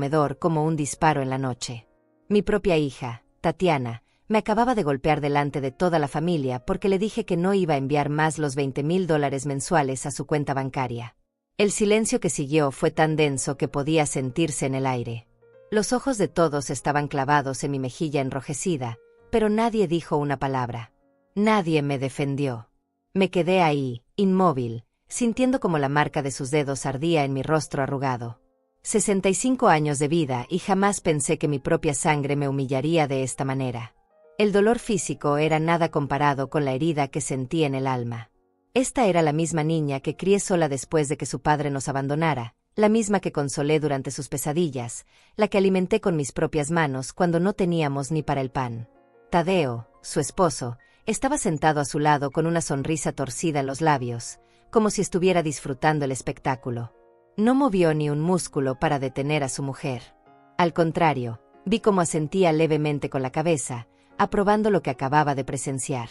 comedor como un disparo en la noche. Mi propia hija, Tatiana, me acababa de golpear delante de toda la familia porque le dije que no iba a enviar más los $20,000 mensuales a su cuenta bancaria. El silencio que siguió fue tan denso que podía sentirse en el aire. Los ojos de todos estaban clavados en mi mejilla enrojecida, pero nadie dijo una palabra. Nadie me defendió. Me quedé ahí, inmóvil, sintiendo como la marca de sus dedos ardía en mi rostro arrugado. 65 años de vida y jamás pensé que mi propia sangre me humillaría de esta manera. El dolor físico era nada comparado con la herida que sentí en el alma. Esta era la misma niña que crié sola después de que su padre nos abandonara, la misma que consolé durante sus pesadillas, la que alimenté con mis propias manos cuando no teníamos ni para el pan. Tadeo, su esposo, estaba sentado a su lado con una sonrisa torcida en los labios, como si estuviera disfrutando el espectáculo. No movió ni un músculo para detener a su mujer. Al contrario, vi cómo asentía levemente con la cabeza, aprobando lo que acababa de presenciar.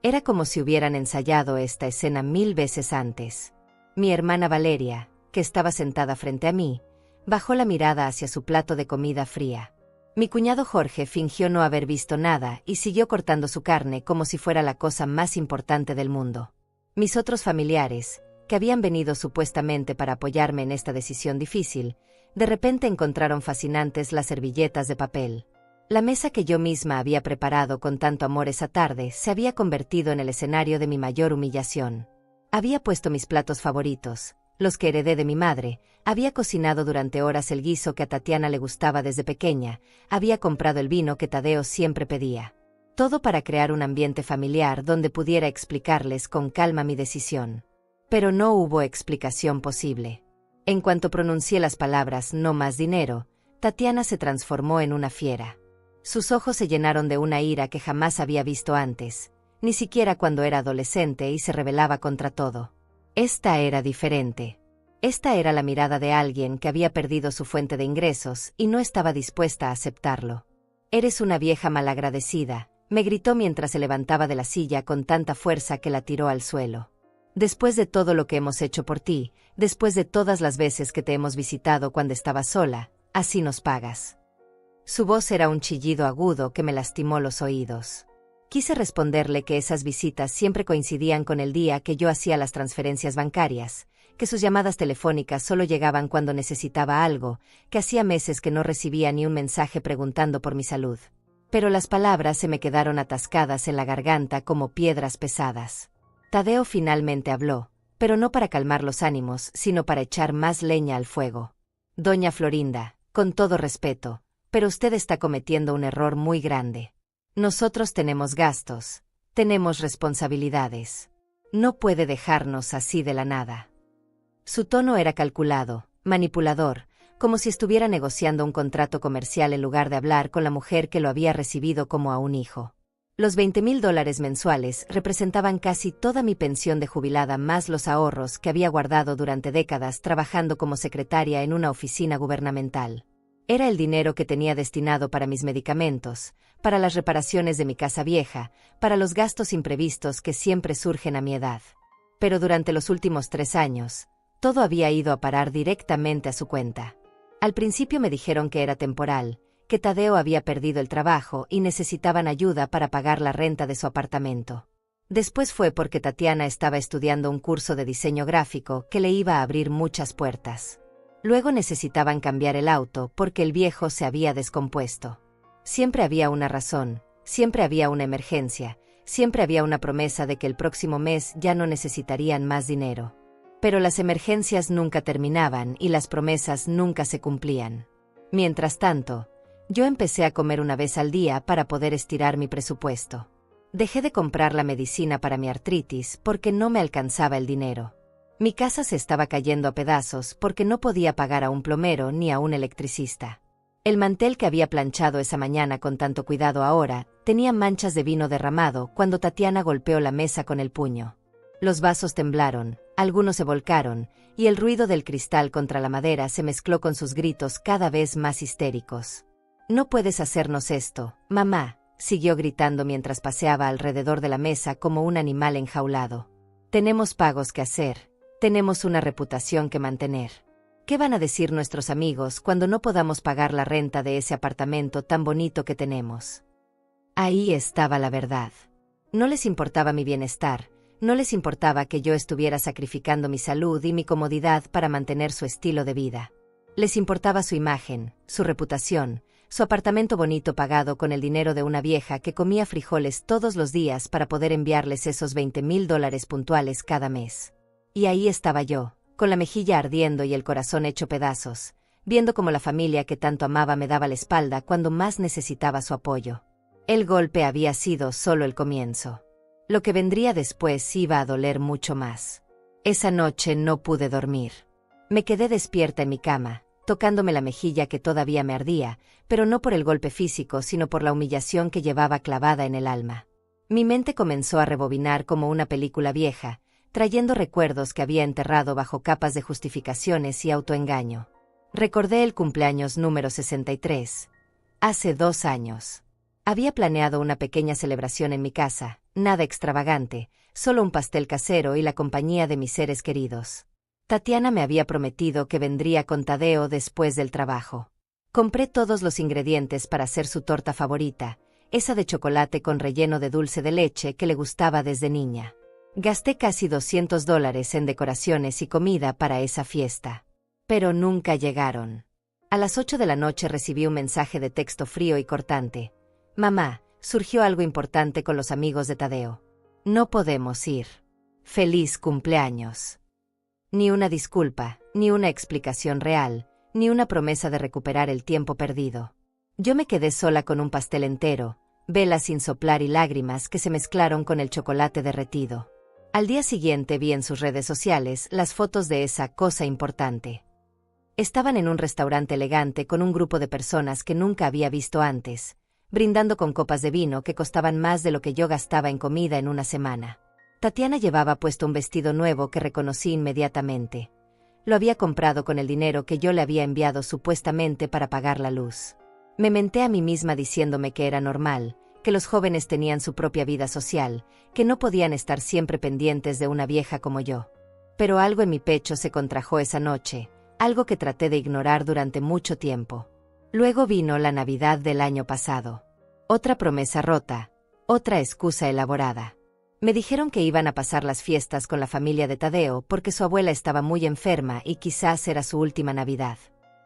Era como si hubieran ensayado esta escena 1000 veces antes. Mi hermana Valeria, que estaba sentada frente a mí, bajó la mirada hacia su plato de comida fría. Mi cuñado Jorge fingió no haber visto nada y siguió cortando su carne como si fuera la cosa más importante del mundo. Mis otros familiares, que habían venido supuestamente para apoyarme en esta decisión difícil, de repente encontraron fascinantes las servilletas de papel. La mesa que yo misma había preparado con tanto amor esa tarde se había convertido en el escenario de mi mayor humillación. Había puesto mis platos favoritos, los que heredé de mi madre, había cocinado durante horas el guiso que a Tatiana le gustaba desde pequeña, había comprado el vino que Tadeo siempre pedía. Todo para crear un ambiente familiar donde pudiera explicarles con calma mi decisión. Pero no hubo explicación posible. En cuanto pronuncié las palabras "no más dinero", Tatiana se transformó en una fiera. Sus ojos se llenaron de una ira que jamás había visto antes, ni siquiera cuando era adolescente y se rebelaba contra todo. Esta era diferente. Esta era la mirada de alguien que había perdido su fuente de ingresos y no estaba dispuesta a aceptarlo. «Eres una vieja malagradecida», me gritó mientras se levantaba de la silla con tanta fuerza que la tiró al suelo. «Después de todo lo que hemos hecho por ti, después de todas las veces que te hemos visitado cuando estabas sola, así nos pagas». Su voz era un chillido agudo que me lastimó los oídos. Quise responderle que esas visitas siempre coincidían con el día que yo hacía las transferencias bancarias, que sus llamadas telefónicas solo llegaban cuando necesitaba algo, que hacía meses que no recibía ni un mensaje preguntando por mi salud. Pero las palabras se me quedaron atascadas en la garganta como piedras pesadas. Tadeo finalmente habló, pero no para calmar los ánimos, sino para echar más leña al fuego. «Doña Florinda, con todo respeto, pero usted está cometiendo un error muy grande. Nosotros tenemos gastos, tenemos responsabilidades. No puede dejarnos así de la nada». Su tono era calculado, manipulador, como si estuviera negociando un contrato comercial en lugar de hablar con la mujer que lo había recibido como a un hijo. Los $20,000 mensuales representaban casi toda mi pensión de jubilada más los ahorros que había guardado durante décadas trabajando como secretaria en una oficina gubernamental. Era el dinero que tenía destinado para mis medicamentos, para las reparaciones de mi casa vieja, para los gastos imprevistos que siempre surgen a mi edad. Pero durante los últimos 3 años, todo había ido a parar directamente a su cuenta. Al principio me dijeron que era temporal, que Tadeo había perdido el trabajo y necesitaban ayuda para pagar la renta de su apartamento. Después fue porque Tatiana estaba estudiando un curso de diseño gráfico que le iba a abrir muchas puertas. Luego necesitaban cambiar el auto porque el viejo se había descompuesto. Siempre había una razón, siempre había una emergencia, siempre había una promesa de que el próximo mes ya no necesitarían más dinero. Pero las emergencias nunca terminaban y las promesas nunca se cumplían. Mientras tanto, yo empecé a comer una vez al día para poder estirar mi presupuesto. Dejé de comprar la medicina para mi artritis porque no me alcanzaba el dinero. Mi casa se estaba cayendo a pedazos porque no podía pagar a un plomero ni a un electricista. El mantel que había planchado esa mañana con tanto cuidado ahora tenía manchas de vino derramado cuando Tatiana golpeó la mesa con el puño. Los vasos temblaron, algunos se volcaron, y el ruido del cristal contra la madera se mezcló con sus gritos cada vez más histéricos. «No puedes hacernos esto, mamá», siguió gritando mientras paseaba alrededor de la mesa como un animal enjaulado. «Tenemos pagos que hacer, tenemos una reputación que mantener. ¿Qué van a decir nuestros amigos cuando no podamos pagar la renta de ese apartamento tan bonito que tenemos? Ahí estaba la verdad. No les importaba mi bienestar, no les importaba que yo estuviera sacrificando mi salud y mi comodidad para mantener su estilo de vida. Les importaba su imagen, su reputación, su apartamento bonito pagado con el dinero de una vieja que comía frijoles todos los días para poder enviarles esos $20,000 puntuales cada mes. Y ahí estaba yo, con la mejilla ardiendo y el corazón hecho pedazos, viendo cómo la familia que tanto amaba me daba la espalda cuando más necesitaba su apoyo. El golpe había sido solo el comienzo. Lo que vendría después iba a doler mucho más. Esa noche no pude dormir. Me quedé despierta en mi cama, tocándome la mejilla que todavía me ardía, pero no por el golpe físico, sino por la humillación que llevaba clavada en el alma. Mi mente comenzó a rebobinar como una película vieja, trayendo recuerdos que había enterrado bajo capas de justificaciones y autoengaño. Recordé el cumpleaños número 63. Hace 2 años. Había planeado una pequeña celebración en mi casa, nada extravagante, solo un pastel casero y la compañía de mis seres queridos. Tatiana me había prometido que vendría con Tadeo después del trabajo. Compré todos los ingredientes para hacer su torta favorita, esa de chocolate con relleno de dulce de leche que le gustaba desde niña. Gasté casi $200 en decoraciones y comida para esa fiesta. Pero nunca llegaron. A las 8 de la noche recibí un mensaje de texto frío y cortante. Mamá, surgió algo importante con los amigos de Tadeo. No podemos ir. Feliz cumpleaños. Ni una disculpa, ni una explicación real, ni una promesa de recuperar el tiempo perdido. Yo me quedé sola con un pastel entero, velas sin soplar y lágrimas que se mezclaron con el chocolate derretido. Al día siguiente vi en sus redes sociales las fotos de esa cosa importante. Estaban en un restaurante elegante con un grupo de personas que nunca había visto antes, brindando con copas de vino que costaban más de lo que yo gastaba en comida en una semana. Tatiana llevaba puesto un vestido nuevo que reconocí inmediatamente. Lo había comprado con el dinero que yo le había enviado supuestamente para pagar la luz. Me menté a mí misma diciéndome que era normal, que los jóvenes tenían su propia vida social, que no podían estar siempre pendientes de una vieja como yo. Pero algo en mi pecho se contrajo esa noche, algo que traté de ignorar durante mucho tiempo. Luego vino la Navidad del año pasado. Otra promesa rota, otra excusa elaborada. Me dijeron que iban a pasar las fiestas con la familia de Tadeo porque su abuela estaba muy enferma y quizás era su última Navidad.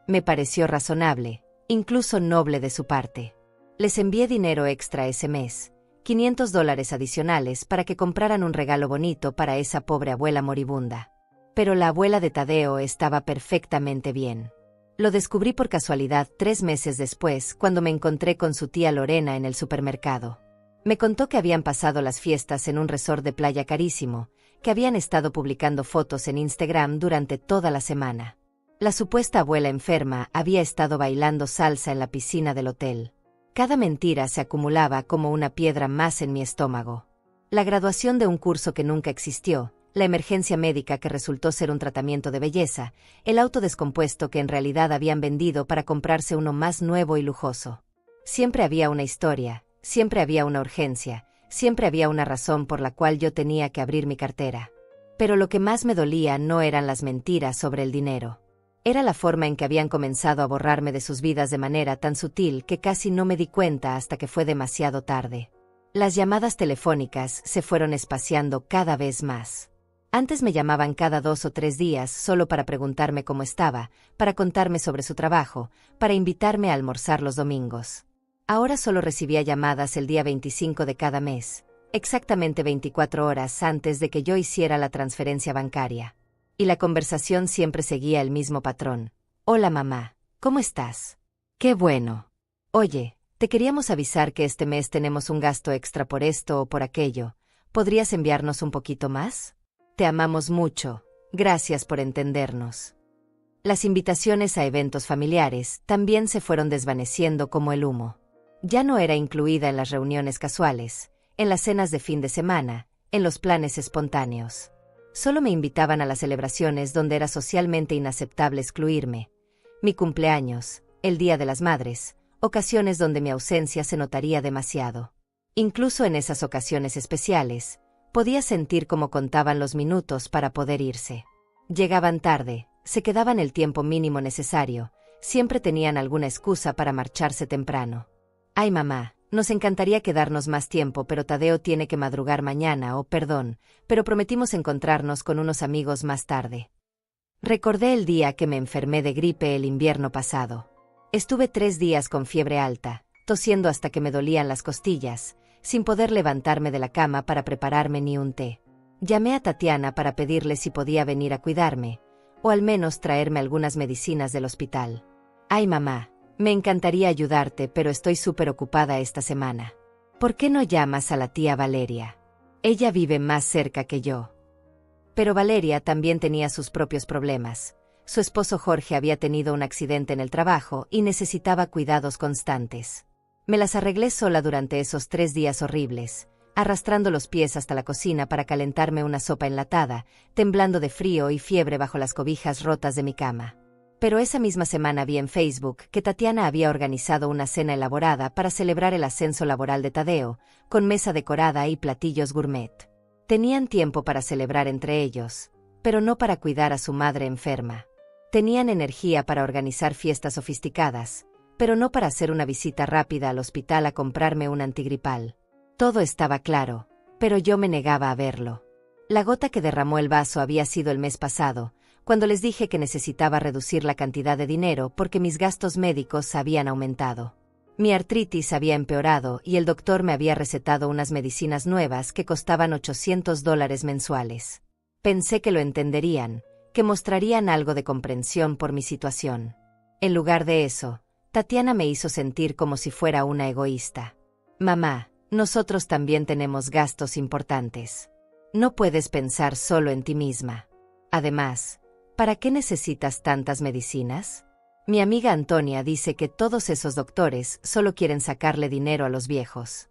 Me pareció razonable, incluso noble de su parte. Les envié dinero extra ese mes, $500 adicionales para que compraran un regalo bonito para esa pobre abuela moribunda. Pero la abuela de Tadeo estaba perfectamente bien. Lo descubrí por casualidad 3 meses después, cuando me encontré con su tía Lorena en el supermercado. Me contó que habían pasado las fiestas en un resort de playa carísimo, que habían estado publicando fotos en Instagram durante toda la semana. La supuesta abuela enferma había estado bailando salsa en la piscina del hotel. Cada mentira se acumulaba como una piedra más en mi estómago. La graduación de un curso que nunca existió, la emergencia médica que resultó ser un tratamiento de belleza, el auto descompuesto que en realidad habían vendido para comprarse uno más nuevo y lujoso. Siempre había una historia, siempre había una urgencia, siempre había una razón por la cual yo tenía que abrir mi cartera. Pero lo que más me dolía no eran las mentiras sobre el dinero. Era la forma en que habían comenzado a borrarme de sus vidas de manera tan sutil que casi no me di cuenta hasta que fue demasiado tarde. Las llamadas telefónicas se fueron espaciando cada vez más. Antes me llamaban cada 2 o 3 días solo para preguntarme cómo estaba, para contarme sobre su trabajo, para invitarme a almorzar los domingos. Ahora solo recibía llamadas el día 25 de cada mes, exactamente 24 horas antes de que yo hiciera la transferencia bancaria. Y la conversación siempre seguía el mismo patrón. Hola mamá, ¿cómo estás? Qué bueno. Oye, te queríamos avisar que este mes tenemos un gasto extra por esto o por aquello. ¿Podrías enviarnos un poquito más? Te amamos mucho, gracias por entendernos. Las invitaciones a eventos familiares también se fueron desvaneciendo como el humo. Ya no era incluida en las reuniones casuales, en las cenas de fin de semana, en los planes espontáneos. Solo me invitaban a las celebraciones donde era socialmente inaceptable excluirme. Mi cumpleaños, el Día de las Madres, ocasiones donde mi ausencia se notaría demasiado. Incluso en esas ocasiones especiales, podía sentir cómo contaban los minutos para poder irse. Llegaban tarde, Se quedaban el tiempo mínimo necesario, siempre tenían alguna excusa para marcharse temprano. Ay mamá, nos encantaría quedarnos más tiempo, pero Tadeo tiene que madrugar mañana, perdón, pero prometimos encontrarnos con unos amigos más tarde. Recordé el día que me enfermé de gripe el invierno pasado. Estuve 3 días con fiebre alta, tosiendo hasta que me dolían las costillas, sin poder levantarme de la cama para prepararme ni un té. Llamé a Tatiana para pedirle si podía venir a cuidarme, o al menos traerme algunas medicinas del hospital. Ay mamá, me encantaría ayudarte, pero estoy súper ocupada esta semana. ¿Por qué no llamas a la tía Valeria? Ella vive más cerca que yo. Pero Valeria también tenía sus propios problemas. Su esposo Jorge había tenido un accidente en el trabajo y necesitaba cuidados constantes. Me las arreglé sola durante esos 3 días horribles, arrastrando los pies hasta la cocina para calentarme una sopa enlatada, temblando de frío y fiebre bajo las cobijas rotas de mi cama. Pero esa misma semana vi en Facebook que Tatiana había organizado una cena elaborada para celebrar el ascenso laboral de Tadeo, con mesa decorada y platillos gourmet. Tenían tiempo para celebrar entre ellos, pero no para cuidar a su madre enferma. Tenían energía para organizar fiestas sofisticadas, pero no para hacer una visita rápida al hospital a comprarme un antigripal. Todo estaba claro, pero yo me negaba a verlo. La gota que derramó el vaso había sido el mes pasado, cuando les dije que necesitaba reducir la cantidad de dinero porque mis gastos médicos habían aumentado. Mi artritis había empeorado y el doctor me había recetado unas medicinas nuevas que costaban $800 mensuales. Pensé que lo entenderían, que mostrarían algo de comprensión por mi situación. En lugar de eso, Tatiana me hizo sentir como si fuera una egoísta. Mamá, nosotros también tenemos gastos importantes. No puedes pensar solo en ti misma. Además, ¿para qué necesitas tantas medicinas? Mi amiga Antonia dice que todos esos doctores solo quieren sacarle dinero a los viejos.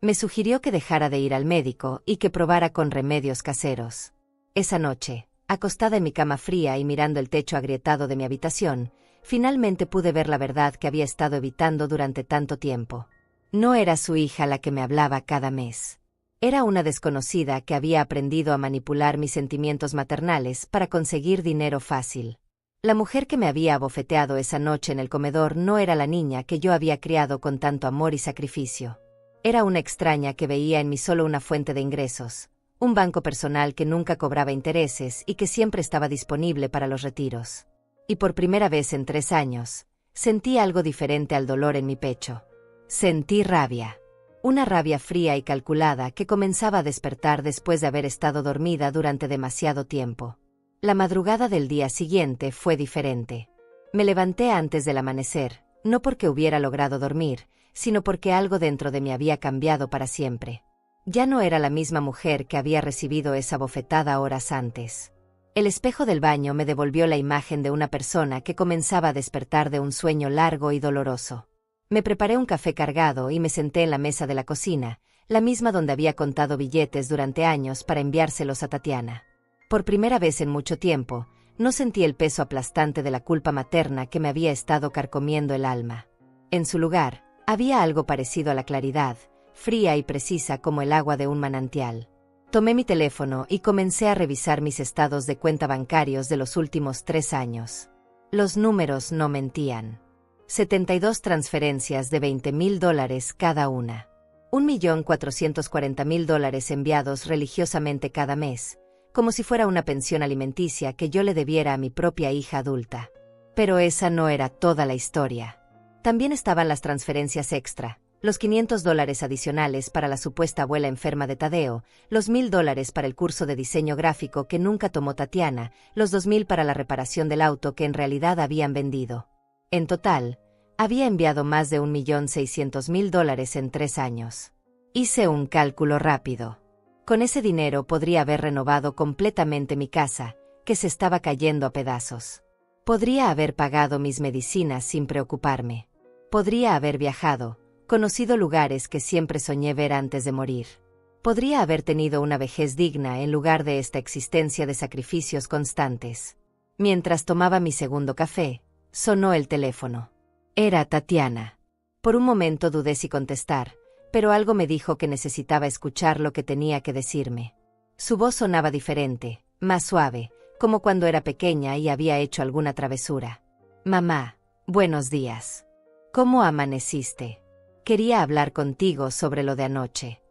Me sugirió que dejara de ir al médico y que probara con remedios caseros. Esa noche, acostada en mi cama fría y mirando el techo agrietado de mi habitación, finalmente pude ver la verdad que había estado evitando durante tanto tiempo. No era su hija la que me hablaba cada mes. Era una desconocida que había aprendido a manipular mis sentimientos maternales para conseguir dinero fácil. La mujer que me había abofeteado esa noche en el comedor no era la niña que yo había criado con tanto amor y sacrificio. Era una extraña que veía en mí solo una fuente de ingresos, un banco personal que nunca cobraba intereses y que siempre estaba disponible para los retiros. Y por primera vez en 3 años, sentí algo diferente al dolor en mi pecho. Sentí rabia. Una rabia fría y calculada que comenzaba a despertar después de haber estado dormida durante demasiado tiempo. La madrugada del día siguiente fue diferente. Me levanté antes del amanecer, no porque hubiera logrado dormir, sino porque algo dentro de mí había cambiado para siempre. Ya no era la misma mujer que había recibido esa bofetada horas antes. El espejo del baño me devolvió la imagen de una persona que comenzaba a despertar de un sueño largo y doloroso. Me preparé un café cargado y me senté en la mesa de la cocina, la misma donde había contado billetes durante años para enviárselos a Tatiana. Por primera vez en mucho tiempo, no sentí el peso aplastante de la culpa materna que me había estado carcomiendo el alma. En su lugar, había algo parecido a la claridad, fría y precisa como el agua de un manantial. Tomé mi teléfono y comencé a revisar mis estados de cuenta bancarios de los últimos 3 años. Los números no mentían. 72 transferencias de $20,000 cada una. $1,440,000 enviados religiosamente cada mes, como si fuera una pensión alimenticia que yo le debiera a mi propia hija adulta. Pero esa no era toda la historia. También estaban las transferencias extra, los $500 adicionales para la supuesta abuela enferma de Tadeo, los $1,000 para el curso de diseño gráfico que nunca tomó Tatiana, los $2,000 para la reparación del auto que en realidad habían vendido. En total, había enviado más de $1,600,000 en 3 años. Hice un cálculo rápido. Con ese dinero podría haber renovado completamente mi casa, que se estaba cayendo a pedazos. Podría haber pagado mis medicinas sin preocuparme. Podría haber viajado, conocido lugares que siempre soñé ver antes de morir. Podría haber tenido una vejez digna en lugar de esta existencia de sacrificios constantes. Mientras tomaba mi segundo café, sonó el teléfono. Era Tatiana. Por un momento dudé si contestar, pero algo me dijo que necesitaba escuchar lo que tenía que decirme. Su voz sonaba diferente, más suave, como cuando era pequeña y había hecho alguna travesura. Mamá, buenos días. ¿Cómo amaneciste? Quería hablar contigo sobre lo de anoche.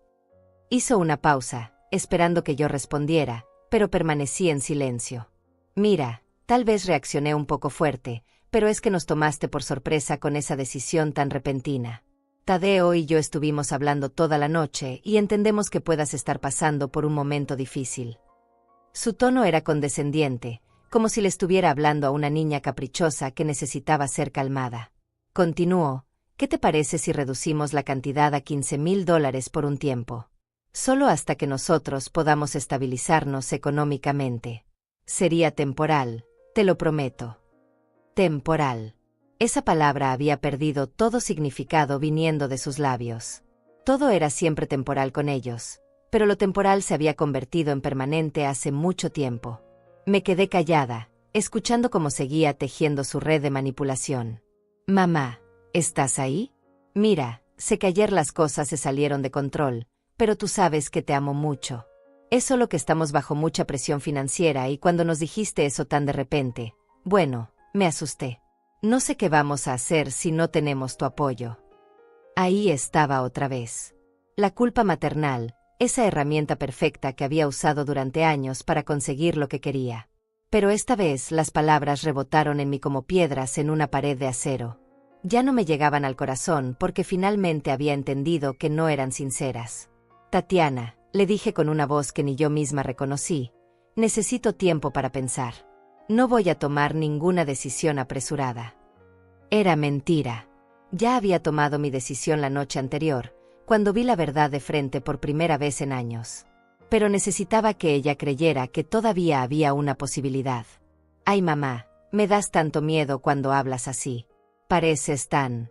Hizo una pausa, esperando que yo respondiera, pero permanecí en silencio. Mira, tal vez reaccioné un poco fuerte, pero es que nos tomaste por sorpresa con esa decisión tan repentina. Tadeo y yo estuvimos hablando toda la noche y entendemos que puedas estar pasando por un momento difícil. Su tono era condescendiente, como si le estuviera hablando a una niña caprichosa que necesitaba ser calmada. Continuó, ¿qué te parece si reducimos la cantidad a $15,000 por un tiempo? Solo hasta que nosotros podamos estabilizarnos económicamente. Sería temporal, te lo prometo. Temporal. Esa palabra había perdido todo significado viniendo de sus labios. Todo era siempre temporal con ellos, pero lo temporal se había convertido en permanente hace mucho tiempo. Me quedé callada, escuchando cómo seguía tejiendo su red de manipulación. Mamá, ¿estás ahí? Mira, sé que ayer las cosas se salieron de control, pero tú sabes que te amo mucho. Es solo que estamos bajo mucha presión financiera y cuando nos dijiste eso tan de repente, bueno, me asusté. No sé qué vamos a hacer si no tenemos tu apoyo. Ahí estaba otra vez. La culpa maternal, esa herramienta perfecta que había usado durante años para conseguir lo que quería. Pero esta vez las palabras rebotaron en mí como piedras en una pared de acero. Ya no me llegaban al corazón porque finalmente había entendido que no eran sinceras. Tatiana, le dije con una voz que ni yo misma reconocí, necesito tiempo para pensar. No voy a tomar ninguna decisión apresurada. Era mentira. Ya había tomado mi decisión la noche anterior, cuando vi la verdad de frente por primera vez en años. Pero necesitaba que ella creyera que todavía había una posibilidad. Ay, mamá, me das tanto miedo cuando hablas así. Pareces tan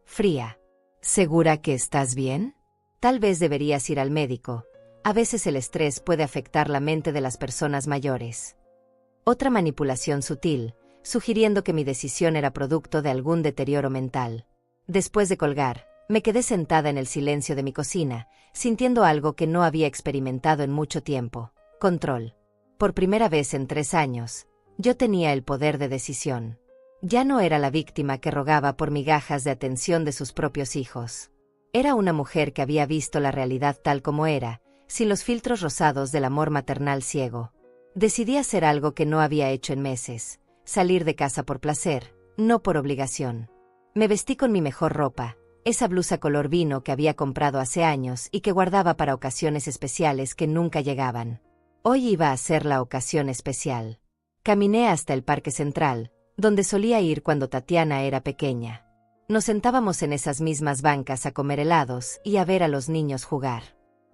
fría. ¿Segura que estás bien? Tal vez deberías ir al médico. A veces el estrés puede afectar la mente de las personas mayores. Otra manipulación sutil, sugiriendo que mi decisión era producto de algún deterioro mental. Después de colgar, me quedé sentada en el silencio de mi cocina, sintiendo algo que no había experimentado en mucho tiempo: control. Por primera vez en 3 años, yo tenía el poder de decisión. Ya no era la víctima que rogaba por migajas de atención de sus propios hijos. Era una mujer que había visto la realidad tal como era, sin los filtros rosados del amor maternal ciego. Decidí hacer algo que no había hecho en meses: salir de casa por placer, no por obligación. Me vestí con mi mejor ropa, esa blusa color vino que había comprado hace años y que guardaba para ocasiones especiales que nunca llegaban. Hoy iba a ser la ocasión especial. Caminé hasta el Parque Central, donde solía ir cuando Tatiana era pequeña. Nos sentábamos en esas mismas bancas a comer helados y a ver a los niños jugar.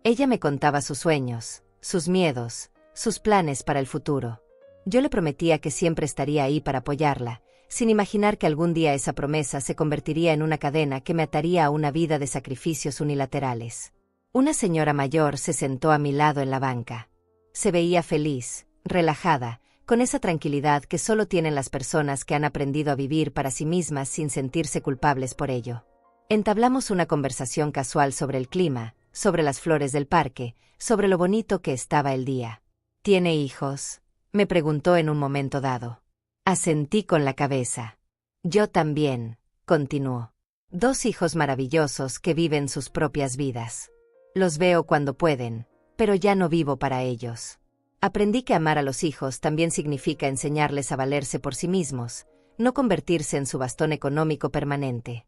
Ella me contaba sus sueños, sus miedos, sus planes para el futuro. Yo le prometía que siempre estaría ahí para apoyarla, sin imaginar que algún día esa promesa se convertiría en una cadena que me ataría a una vida de sacrificios unilaterales. Una señora mayor se sentó a mi lado en la banca. Se veía feliz, relajada, con esa tranquilidad que solo tienen las personas que han aprendido a vivir para sí mismas sin sentirse culpables por ello. Entablamos una conversación casual sobre el clima, sobre las flores del parque, sobre lo bonito que estaba el día. ¿Tiene hijos?, me preguntó en un momento dado. Asentí con la cabeza. Yo también, continuó. 2 hijos maravillosos que viven sus propias vidas. Los veo cuando pueden, pero ya no vivo para ellos. Aprendí que amar a los hijos también significa enseñarles a valerse por sí mismos, no convertirse en su bastón económico permanente.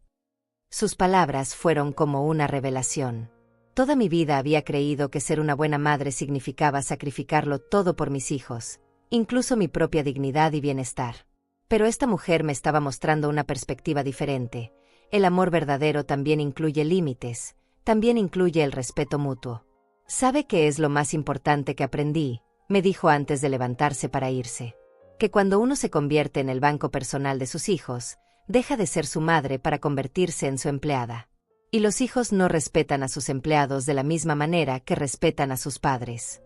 Sus palabras fueron como una revelación. Toda mi vida había creído que ser una buena madre significaba sacrificarlo todo por mis hijos, incluso mi propia dignidad y bienestar. Pero esta mujer me estaba mostrando una perspectiva diferente. El amor verdadero también incluye límites, también incluye el respeto mutuo. ¿Sabe qué es lo más importante que aprendí?, me dijo antes de levantarse para irse. Que cuando uno se convierte en el banco personal de sus hijos, deja de ser su madre para convertirse en su empleada. Y los hijos no respetan a sus empleados de la misma manera que respetan a sus padres.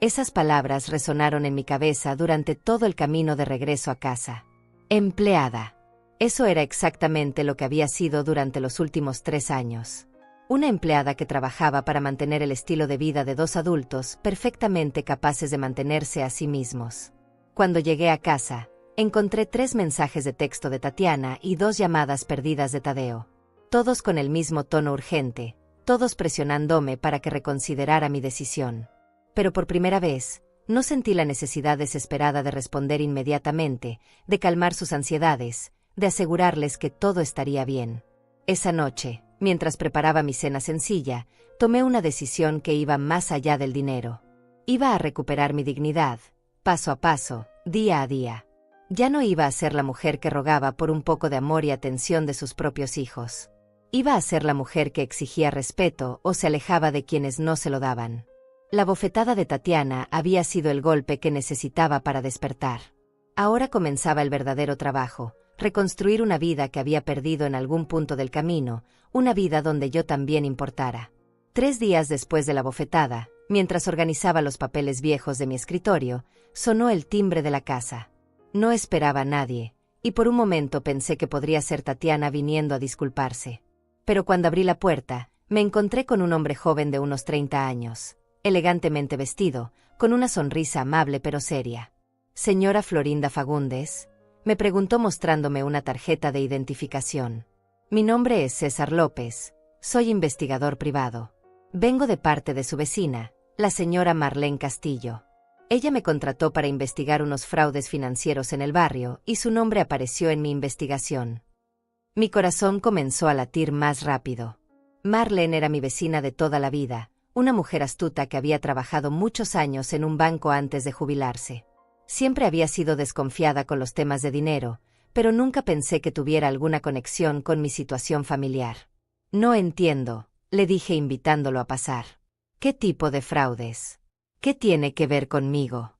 Esas palabras resonaron en mi cabeza durante todo el camino de regreso a casa. Empleada. Eso era exactamente lo que había sido durante los últimos 3 años. Una empleada que trabajaba para mantener el estilo de vida de 2 adultos perfectamente capaces de mantenerse a sí mismos. Cuando llegué a casa, encontré 3 mensajes de texto de Tatiana y 2 llamadas perdidas de Tadeo. Todos con el mismo tono urgente, todos presionándome para que reconsiderara mi decisión. Pero por primera vez, no sentí la necesidad desesperada de responder inmediatamente, de calmar sus ansiedades, de asegurarles que todo estaría bien. Esa noche, mientras preparaba mi cena sencilla, tomé una decisión que iba más allá del dinero. Iba a recuperar mi dignidad, paso a paso, día a día. Ya no iba a ser la mujer que rogaba por un poco de amor y atención de sus propios hijos. Iba a ser la mujer que exigía respeto o se alejaba de quienes no se lo daban. La bofetada de Tatiana había sido el golpe que necesitaba para despertar. Ahora comenzaba el verdadero trabajo, reconstruir una vida que había perdido en algún punto del camino, una vida donde yo también importara. 3 días después de la bofetada, mientras organizaba los papeles viejos de mi escritorio, sonó el timbre de la casa. No esperaba a nadie, y por un momento pensé que podría ser Tatiana viniendo a disculparse. Pero cuando abrí la puerta, me encontré con un hombre joven de unos 30 años, elegantemente vestido, con una sonrisa amable pero seria. «Señora Florinda Fagundes», me preguntó mostrándome una tarjeta de identificación. «Mi nombre es César López, soy investigador privado. Vengo de parte de su vecina, la señora Marlene Castillo. Ella me contrató para investigar unos fraudes financieros en el barrio y su nombre apareció en mi investigación». Mi corazón comenzó a latir más rápido. Marlene era mi vecina de toda la vida, una mujer astuta que había trabajado muchos años en un banco antes de jubilarse. Siempre había sido desconfiada con los temas de dinero, pero nunca pensé que tuviera alguna conexión con mi situación familiar. «No entiendo», le dije invitándolo a pasar. «¿Qué tipo de fraudes? ¿Qué tiene que ver conmigo?»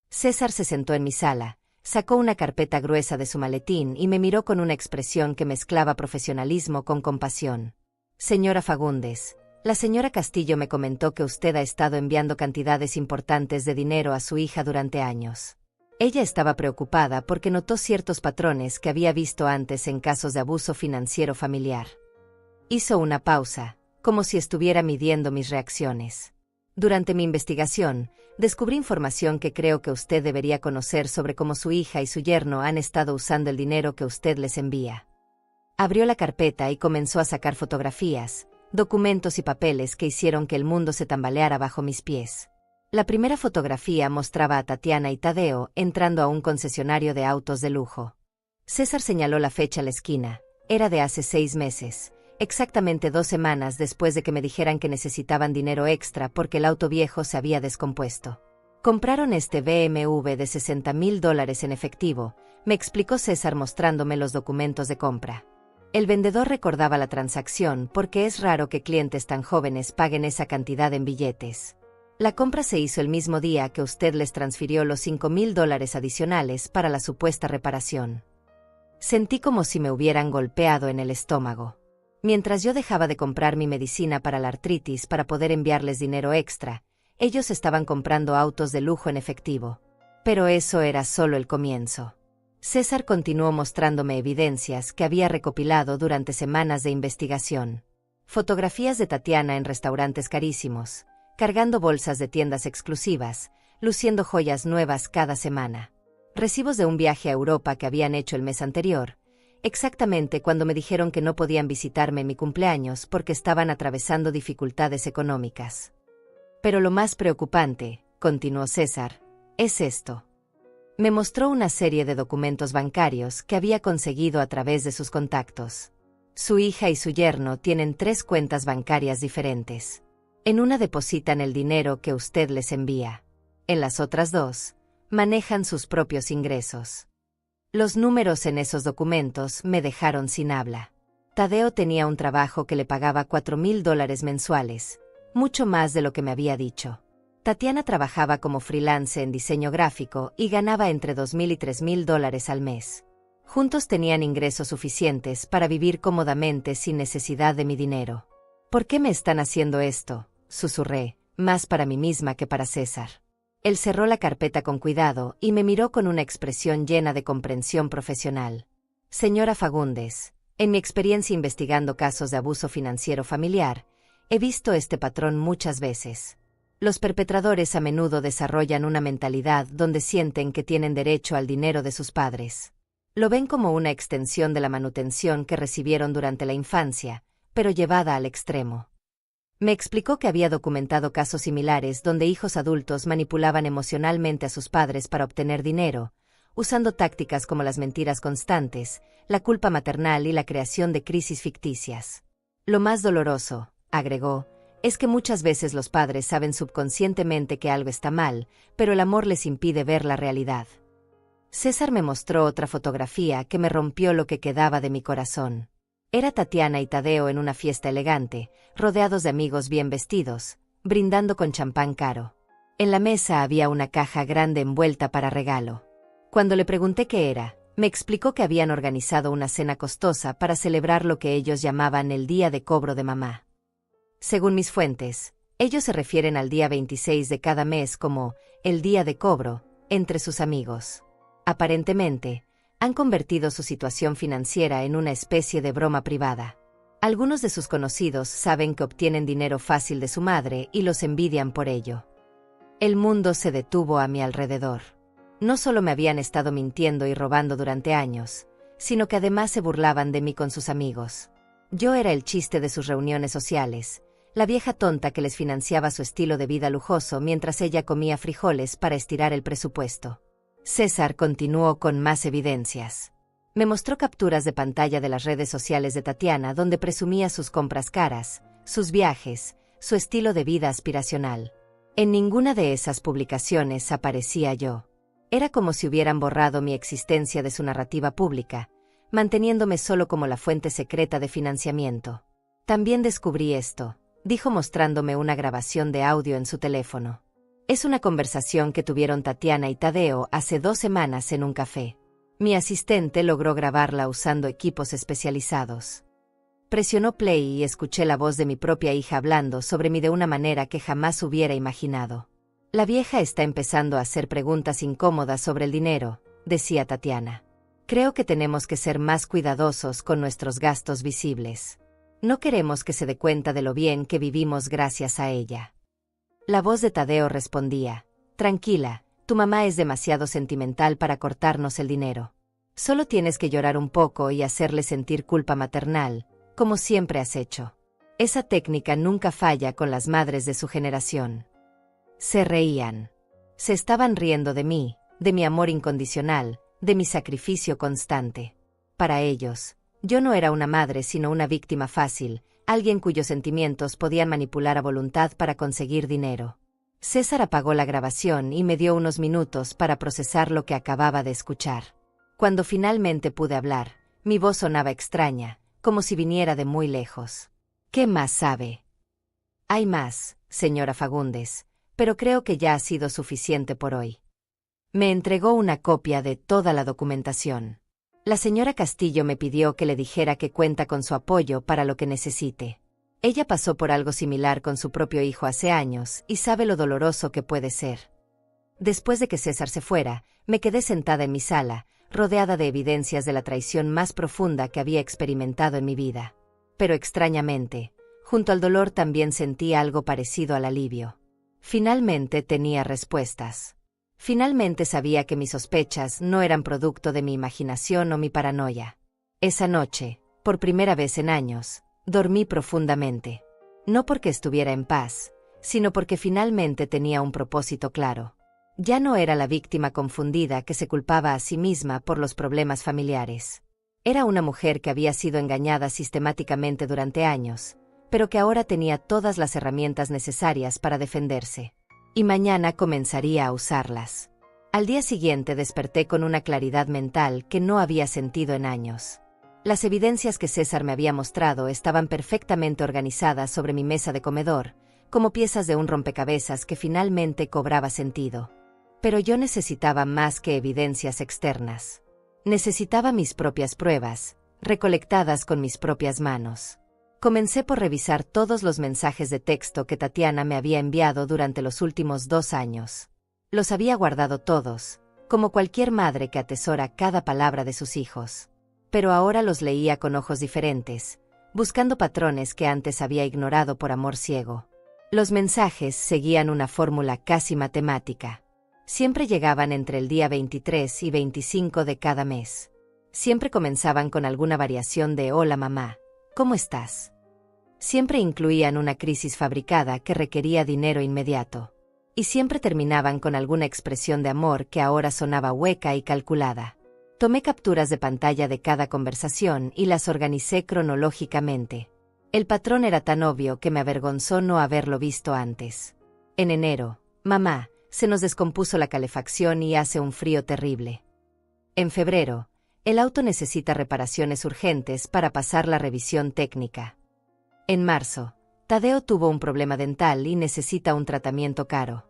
César se sentó en mi sala, sacó una carpeta gruesa de su maletín y me miró con una expresión que mezclaba profesionalismo con compasión. «Señora Fagundes, la señora Castillo me comentó que usted ha estado enviando cantidades importantes de dinero a su hija durante años. Ella estaba preocupada porque notó ciertos patrones que había visto antes en casos de abuso financiero familiar». Hizo una pausa, como si estuviera midiendo mis reacciones. «Durante mi investigación, descubrí información que creo que usted debería conocer sobre cómo su hija y su yerno han estado usando el dinero que usted les envía». Abrió la carpeta y comenzó a sacar fotografías, documentos y papeles que hicieron que el mundo se tambaleara bajo mis pies. La primera fotografía mostraba a Tatiana y Tadeo entrando a un concesionario de autos de lujo. César señaló la fecha a la esquina, era de hace 6 meses. Exactamente 2 semanas después de que me dijeran que necesitaban dinero extra porque el auto viejo se había descompuesto. «Compraron este BMW de $60,000 en efectivo», me explicó César mostrándome los documentos de compra. El vendedor recordaba la transacción porque es raro que clientes tan jóvenes paguen esa cantidad en billetes. «La compra se hizo el mismo día que usted les transfirió los $5,000 adicionales para la supuesta reparación». Sentí como si me hubieran golpeado en el estómago. Mientras yo dejaba de comprar mi medicina para la artritis para poder enviarles dinero extra, ellos estaban comprando autos de lujo en efectivo. Pero eso era solo el comienzo. César continuó mostrándome evidencias que había recopilado durante semanas de investigación. Fotografías de Tatiana en restaurantes carísimos, cargando bolsas de tiendas exclusivas, luciendo joyas nuevas cada semana. Recibos de un viaje a Europa que habían hecho el mes anterior, exactamente cuando me dijeron que no podían visitarme en mi cumpleaños porque estaban atravesando dificultades económicas. «Pero lo más preocupante», continuó César, «es esto». Me mostró una serie de documentos bancarios que había conseguido a través de sus contactos. Su hija y su yerno tienen 3 cuentas bancarias diferentes. En una depositan el dinero que usted les envía. En las otras 2, manejan sus propios ingresos. Los números en esos documentos me dejaron sin habla. Tadeo tenía un trabajo que le pagaba $4,000 mensuales, mucho más de lo que me había dicho. Tatiana trabajaba como freelance en diseño gráfico y ganaba entre $2,000 y $3,000 al mes. Juntos tenían ingresos suficientes para vivir cómodamente sin necesidad de mi dinero. «¿Por qué me están haciendo esto?», susurré, más para mí misma que para César. Él cerró la carpeta con cuidado y me miró con una expresión llena de comprensión profesional. «Señora Fagundes, en mi experiencia investigando casos de abuso financiero familiar, he visto este patrón muchas veces. Los perpetradores a menudo desarrollan una mentalidad donde sienten que tienen derecho al dinero de sus padres. Lo ven como una extensión de la manutención que recibieron durante la infancia, pero llevada al extremo. Me explicó que había documentado casos similares donde hijos adultos manipulaban emocionalmente a sus padres para obtener dinero, usando tácticas como las mentiras constantes, la culpa maternal y la creación de crisis ficticias. Lo más doloroso, agregó, es que muchas veces los padres saben subconscientemente que algo está mal, pero el amor les impide ver la realidad. César me mostró otra fotografía que me rompió lo que quedaba de mi corazón. Era Tatiana y Tadeo en una fiesta elegante, rodeados de amigos bien vestidos, brindando con champán caro. En la mesa había una caja grande envuelta para regalo. Cuando le pregunté qué era, me explicó que habían organizado una cena costosa para celebrar lo que ellos llamaban el día de cobro de mamá. Según mis fuentes, ellos se refieren al día 26 de cada mes como el día de cobro, entre sus amigos. Aparentemente, han convertido su situación financiera en una especie de broma privada. Algunos de sus conocidos saben que obtienen dinero fácil de su madre y los envidian por ello. El mundo se detuvo a mi alrededor. No solo me habían estado mintiendo y robando durante años, sino que además se burlaban de mí con sus amigos. Yo era el chiste de sus reuniones sociales, la vieja tonta que les financiaba su estilo de vida lujoso mientras ella comía frijoles para estirar el presupuesto. César continuó con más evidencias. Me mostró capturas de pantalla de las redes sociales de Tatiana donde presumía sus compras caras, sus viajes, su estilo de vida aspiracional. En ninguna de esas publicaciones aparecía yo. Era como si hubieran borrado mi existencia de su narrativa pública, manteniéndome solo como la fuente secreta de financiamiento. También descubrí esto, dijo mostrándome una grabación de audio en su teléfono. Es una conversación que tuvieron Tatiana y Tadeo hace 2 semanas en un café. Mi asistente logró grabarla usando equipos especializados. Presionó play y escuché la voz de mi propia hija hablando sobre mí de una manera que jamás hubiera imaginado. La vieja está empezando a hacer preguntas incómodas sobre el dinero, decía Tatiana. Creo que tenemos que ser más cuidadosos con nuestros gastos visibles. No queremos que se dé cuenta de lo bien que vivimos gracias a ella. La voz de Tadeo respondía, tranquila, tu mamá es demasiado sentimental para cortarnos el dinero. Solo tienes que llorar un poco y hacerle sentir culpa maternal, como siempre has hecho. Esa técnica nunca falla con las madres de su generación. Se reían. Se estaban riendo de mí, de mi amor incondicional, de mi sacrificio constante. Para ellos, yo no era una madre sino una víctima fácil, alguien cuyos sentimientos podían manipular a voluntad para conseguir dinero. César apagó la grabación y me dio unos minutos para procesar lo que acababa de escuchar. Cuando finalmente pude hablar, mi voz sonaba extraña, como si viniera de muy lejos. ¿Qué más sabe? Hay más, señora Fagundes, pero creo que ya ha sido suficiente por hoy. Me entregó una copia de toda la documentación. La señora Castillo me pidió que le dijera que cuenta con su apoyo para lo que necesite. Ella pasó por algo similar con su propio hijo hace años y sabe lo doloroso que puede ser. Después de que César se fuera, me quedé sentada en mi sala, rodeada de evidencias de la traición más profunda que había experimentado en mi vida. Pero extrañamente, junto al dolor también sentí algo parecido al alivio. Finalmente tenía respuestas. Finalmente sabía que mis sospechas no eran producto de mi imaginación o mi paranoia. Esa noche, por primera vez en años, dormí profundamente. No porque estuviera en paz, sino porque finalmente tenía un propósito claro. Ya no era la víctima confundida que se culpaba a sí misma por los problemas familiares. Era una mujer que había sido engañada sistemáticamente durante años, pero que ahora tenía todas las herramientas necesarias para defenderse. Y mañana comenzaría a usarlas. Al día siguiente desperté con una claridad mental que no había sentido en años. Las evidencias que César me había mostrado estaban perfectamente organizadas sobre mi mesa de comedor, como piezas de un rompecabezas que finalmente cobraba sentido. Pero yo necesitaba más que evidencias externas. Necesitaba mis propias pruebas, recolectadas con mis propias manos. Comencé por revisar todos los mensajes de texto que Tatiana me había enviado durante los últimos 2 años. Los había guardado todos, como cualquier madre que atesora cada palabra de sus hijos. Pero ahora los leía con ojos diferentes, buscando patrones que antes había ignorado por amor ciego. Los mensajes seguían una fórmula casi matemática. Siempre llegaban entre el día 23 y 25 de cada mes. Siempre comenzaban con alguna variación de «Hola mamá, ¿cómo estás?». Siempre incluían una crisis fabricada que requería dinero inmediato. Y siempre terminaban con alguna expresión de amor que ahora sonaba hueca y calculada. Tomé capturas de pantalla de cada conversación y las organicé cronológicamente. El patrón era tan obvio que me avergonzó no haberlo visto antes. En enero, mamá, se nos descompuso la calefacción y hace un frío terrible. En febrero, el auto necesita reparaciones urgentes para pasar la revisión técnica. En marzo, Tadeo tuvo un problema dental y necesita un tratamiento caro.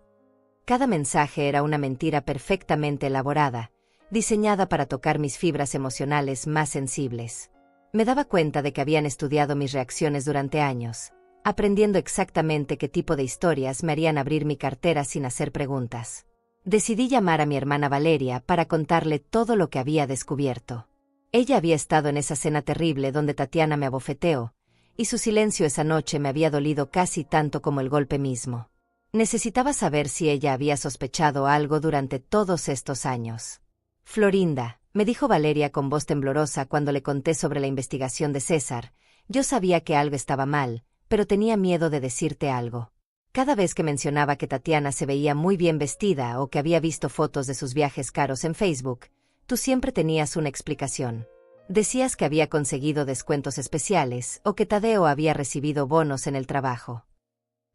Cada mensaje era una mentira perfectamente elaborada, diseñada para tocar mis fibras emocionales más sensibles. Me daba cuenta de que habían estudiado mis reacciones durante años, aprendiendo exactamente qué tipo de historias me harían abrir mi cartera sin hacer preguntas. Decidí llamar a mi hermana Valeria para contarle todo lo que había descubierto. Ella había estado en esa cena terrible donde Tatiana me abofeteó, y su silencio esa noche me había dolido casi tanto como el golpe mismo. Necesitaba saber si ella había sospechado algo durante todos estos años. Florinda, me dijo Valeria con voz temblorosa cuando le conté sobre la investigación de César, yo sabía que algo estaba mal, pero tenía miedo de decirte algo. Cada vez que mencionaba que Tatiana se veía muy bien vestida o que había visto fotos de sus viajes caros en Facebook, tú siempre tenías una explicación. Decías que había conseguido descuentos especiales o que Tadeo había recibido bonos en el trabajo.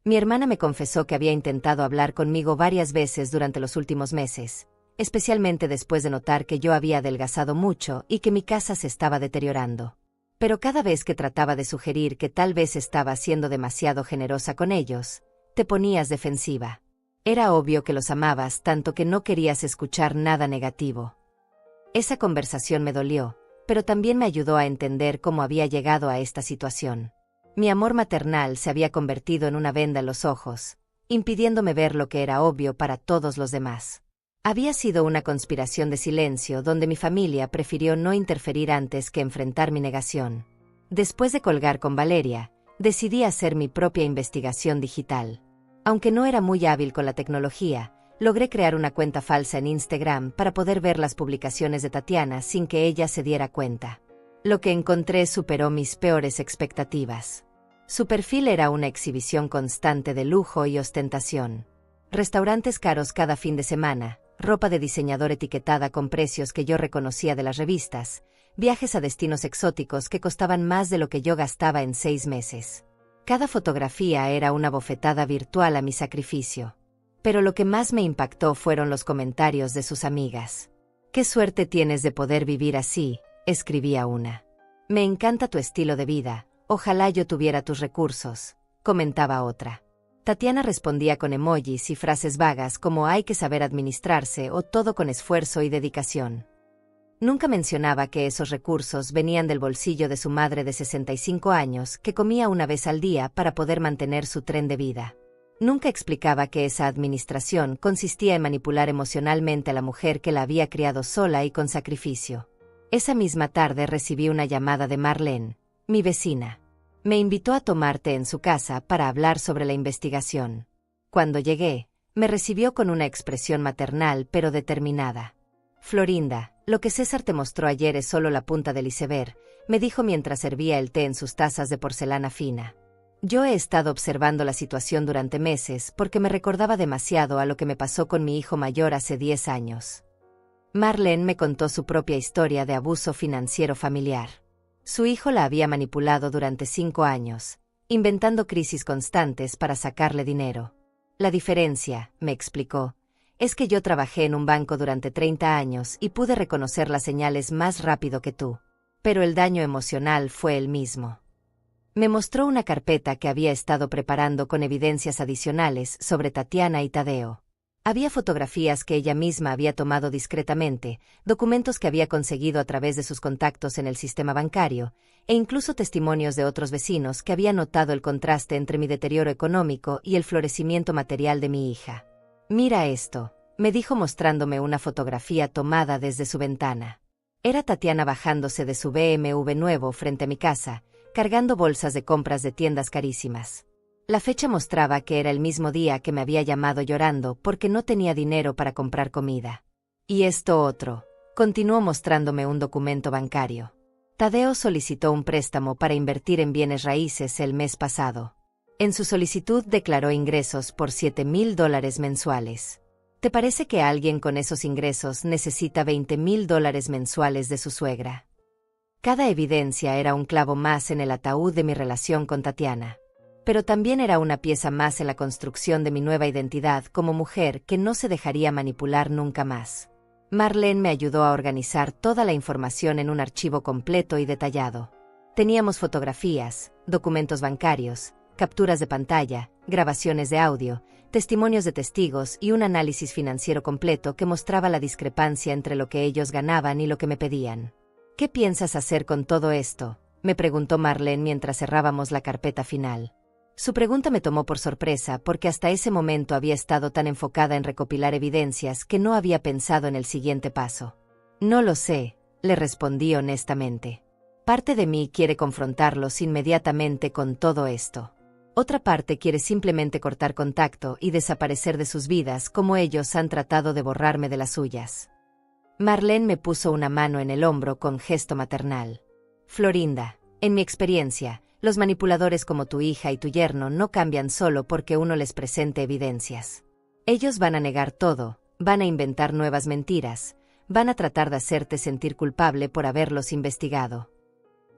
Mi hermana me confesó que había intentado hablar conmigo varias veces durante los últimos meses, especialmente después de notar que yo había adelgazado mucho y que mi casa se estaba deteriorando. Pero cada vez que trataba de sugerir que tal vez estaba siendo demasiado generosa con ellos, te ponías defensiva. Era obvio que los amabas tanto que no querías escuchar nada negativo. Esa conversación me dolió, pero también me ayudó a entender cómo había llegado a esta situación. Mi amor maternal se había convertido en una venda en los ojos, impidiéndome ver lo que era obvio para todos los demás. Había sido una conspiración de silencio donde mi familia prefirió no interferir antes que enfrentar mi negación. Después de colgar con Valeria, decidí hacer mi propia investigación digital. Aunque no era muy hábil con la tecnología, logré crear una cuenta falsa en Instagram para poder ver las publicaciones de Tatiana sin que ella se diera cuenta. Lo que encontré superó mis peores expectativas. Su perfil era una exhibición constante de lujo y ostentación. Restaurantes caros cada fin de semana, ropa de diseñador etiquetada con precios que yo reconocía de las revistas, viajes a destinos exóticos que costaban más de lo que yo gastaba en 6 meses. Cada fotografía era una bofetada virtual a mi sacrificio. Pero lo que más me impactó fueron los comentarios de sus amigas. «Qué suerte tienes de poder vivir así», escribía una. «Me encanta tu estilo de vida, ojalá yo tuviera tus recursos», comentaba otra. Tatiana respondía con emojis y frases vagas como «hay que saber administrarse» o «todo con esfuerzo y dedicación». Nunca mencionaba que esos recursos venían del bolsillo de su madre de 65 años que comía una vez al día para poder mantener su tren de vida. Nunca explicaba que esa administración consistía en manipular emocionalmente a la mujer que la había criado sola y con sacrificio. Esa misma tarde recibí una llamada de Marlene, mi vecina. Me invitó a tomar té en su casa para hablar sobre la investigación. Cuando llegué, me recibió con una expresión maternal pero determinada. «Florinda, lo que César te mostró ayer es solo la punta del iceberg», me dijo mientras servía el té en sus tazas de porcelana fina. Yo he estado observando la situación durante meses porque me recordaba demasiado a lo que me pasó con mi hijo mayor hace 10 años. Marlene me contó su propia historia de abuso financiero familiar. Su hijo la había manipulado durante 5 años, inventando crisis constantes para sacarle dinero. «La diferencia», me explicó, «es que yo trabajé en un banco durante 30 años y pude reconocer las señales más rápido que tú. Pero el daño emocional fue el mismo». Me mostró una carpeta que había estado preparando con evidencias adicionales sobre Tatiana y Tadeo. Había fotografías que ella misma había tomado discretamente, documentos que había conseguido a través de sus contactos en el sistema bancario, e incluso testimonios de otros vecinos que habían notado el contraste entre mi deterioro económico y el florecimiento material de mi hija. «Mira esto», me dijo mostrándome una fotografía tomada desde su ventana. Era Tatiana bajándose de su BMW nuevo frente a mi casa, cargando bolsas de compras de tiendas carísimas. La fecha mostraba que era el mismo día que me había llamado llorando porque no tenía dinero para comprar comida. Y esto otro. Continuó mostrándome un documento bancario. Tadeo solicitó un préstamo para invertir en bienes raíces el mes pasado. En su solicitud declaró ingresos por $7,000 mensuales. ¿Te parece que alguien con esos ingresos necesita $20,000 mensuales de su suegra? Cada evidencia era un clavo más en el ataúd de mi relación con Tatiana. Pero también era una pieza más en la construcción de mi nueva identidad como mujer que no se dejaría manipular nunca más. Marlene me ayudó a organizar toda la información en un archivo completo y detallado. Teníamos fotografías, documentos bancarios, capturas de pantalla, grabaciones de audio, testimonios de testigos y un análisis financiero completo que mostraba la discrepancia entre lo que ellos ganaban y lo que me pedían. ¿Qué piensas hacer con todo esto?, me preguntó Marlene mientras cerrábamos la carpeta final. Su pregunta me tomó por sorpresa porque hasta ese momento había estado tan enfocada en recopilar evidencias que no había pensado en el siguiente paso. No lo sé, le respondí honestamente. Parte de mí quiere confrontarlos inmediatamente con todo esto. Otra parte quiere simplemente cortar contacto y desaparecer de sus vidas como ellos han tratado de borrarme de las suyas. Marlene me puso una mano en el hombro con gesto maternal. Florinda, en mi experiencia, los manipuladores como tu hija y tu yerno no cambian solo porque uno les presente evidencias. Ellos van a negar todo, van a inventar nuevas mentiras, van a tratar de hacerte sentir culpable por haberlos investigado.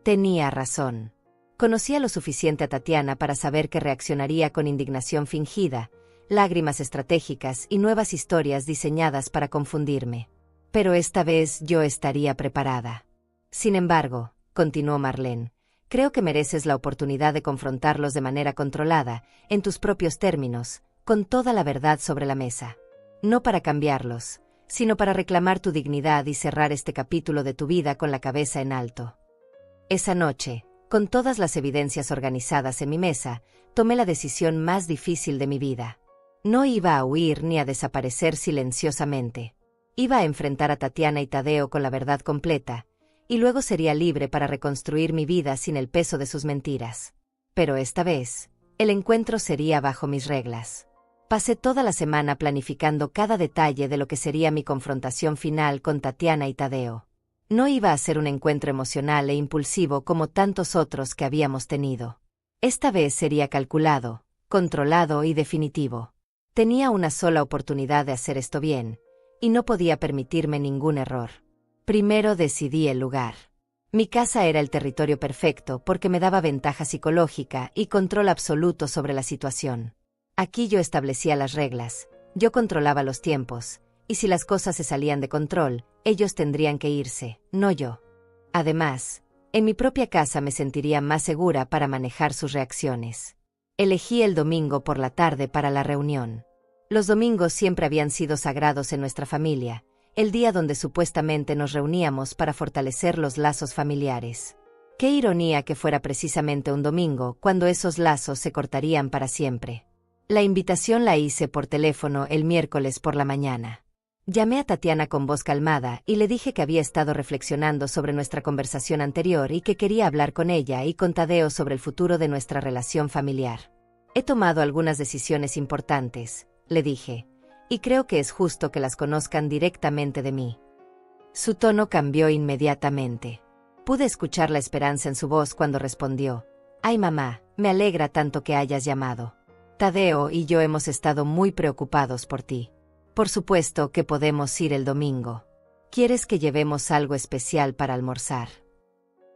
Tenía razón. Conocía lo suficiente a Tatiana para saber que reaccionaría con indignación fingida, lágrimas estratégicas y nuevas historias diseñadas para confundirme. Pero esta vez yo estaría preparada. Sin embargo, continuó Marlene, creo que mereces la oportunidad de confrontarlos de manera controlada, en tus propios términos, con toda la verdad sobre la mesa. No para cambiarlos, sino para reclamar tu dignidad y cerrar este capítulo de tu vida con la cabeza en alto. Esa noche, con todas las evidencias organizadas en mi mesa, tomé la decisión más difícil de mi vida. No iba a huir ni a desaparecer silenciosamente. Iba a enfrentar a Tatiana y Tadeo con la verdad completa, y luego sería libre para reconstruir mi vida sin el peso de sus mentiras. Pero esta vez, el encuentro sería bajo mis reglas. Pasé toda la semana planificando cada detalle de lo que sería mi confrontación final con Tatiana y Tadeo. No iba a ser un encuentro emocional e impulsivo como tantos otros que habíamos tenido. Esta vez sería calculado, controlado y definitivo. Tenía una sola oportunidad de hacer esto bien, y no podía permitirme ningún error. Primero decidí el lugar. Mi casa era el territorio perfecto porque me daba ventaja psicológica y control absoluto sobre la situación. Aquí yo establecía las reglas, yo controlaba los tiempos, y si las cosas se salían de control, ellos tendrían que irse, no yo. Además, en mi propia casa me sentiría más segura para manejar sus reacciones. Elegí el domingo por la tarde para la reunión. Los domingos siempre habían sido sagrados en nuestra familia, el día donde supuestamente nos reuníamos para fortalecer los lazos familiares. Qué ironía que fuera precisamente un domingo cuando esos lazos se cortarían para siempre. La invitación la hice por teléfono el miércoles por la mañana. Llamé a Tatiana con voz calmada y le dije que había estado reflexionando sobre nuestra conversación anterior y que quería hablar con ella y con Tadeo sobre el futuro de nuestra relación familiar. He tomado algunas decisiones importantes, le dije, y creo que es justo que las conozcan directamente de mí. Su tono cambió inmediatamente. Pude escuchar la esperanza en su voz cuando respondió: «Ay, mamá, me alegra tanto que hayas llamado. Tadeo y yo hemos estado muy preocupados por ti. Por supuesto que podemos ir el domingo. ¿Quieres que llevemos algo especial para almorzar?»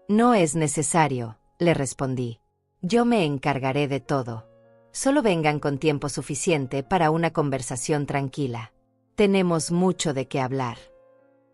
«No es necesario», le respondí. «Yo me encargaré de todo. Solo vengan con tiempo suficiente para una conversación tranquila. Tenemos mucho de qué hablar».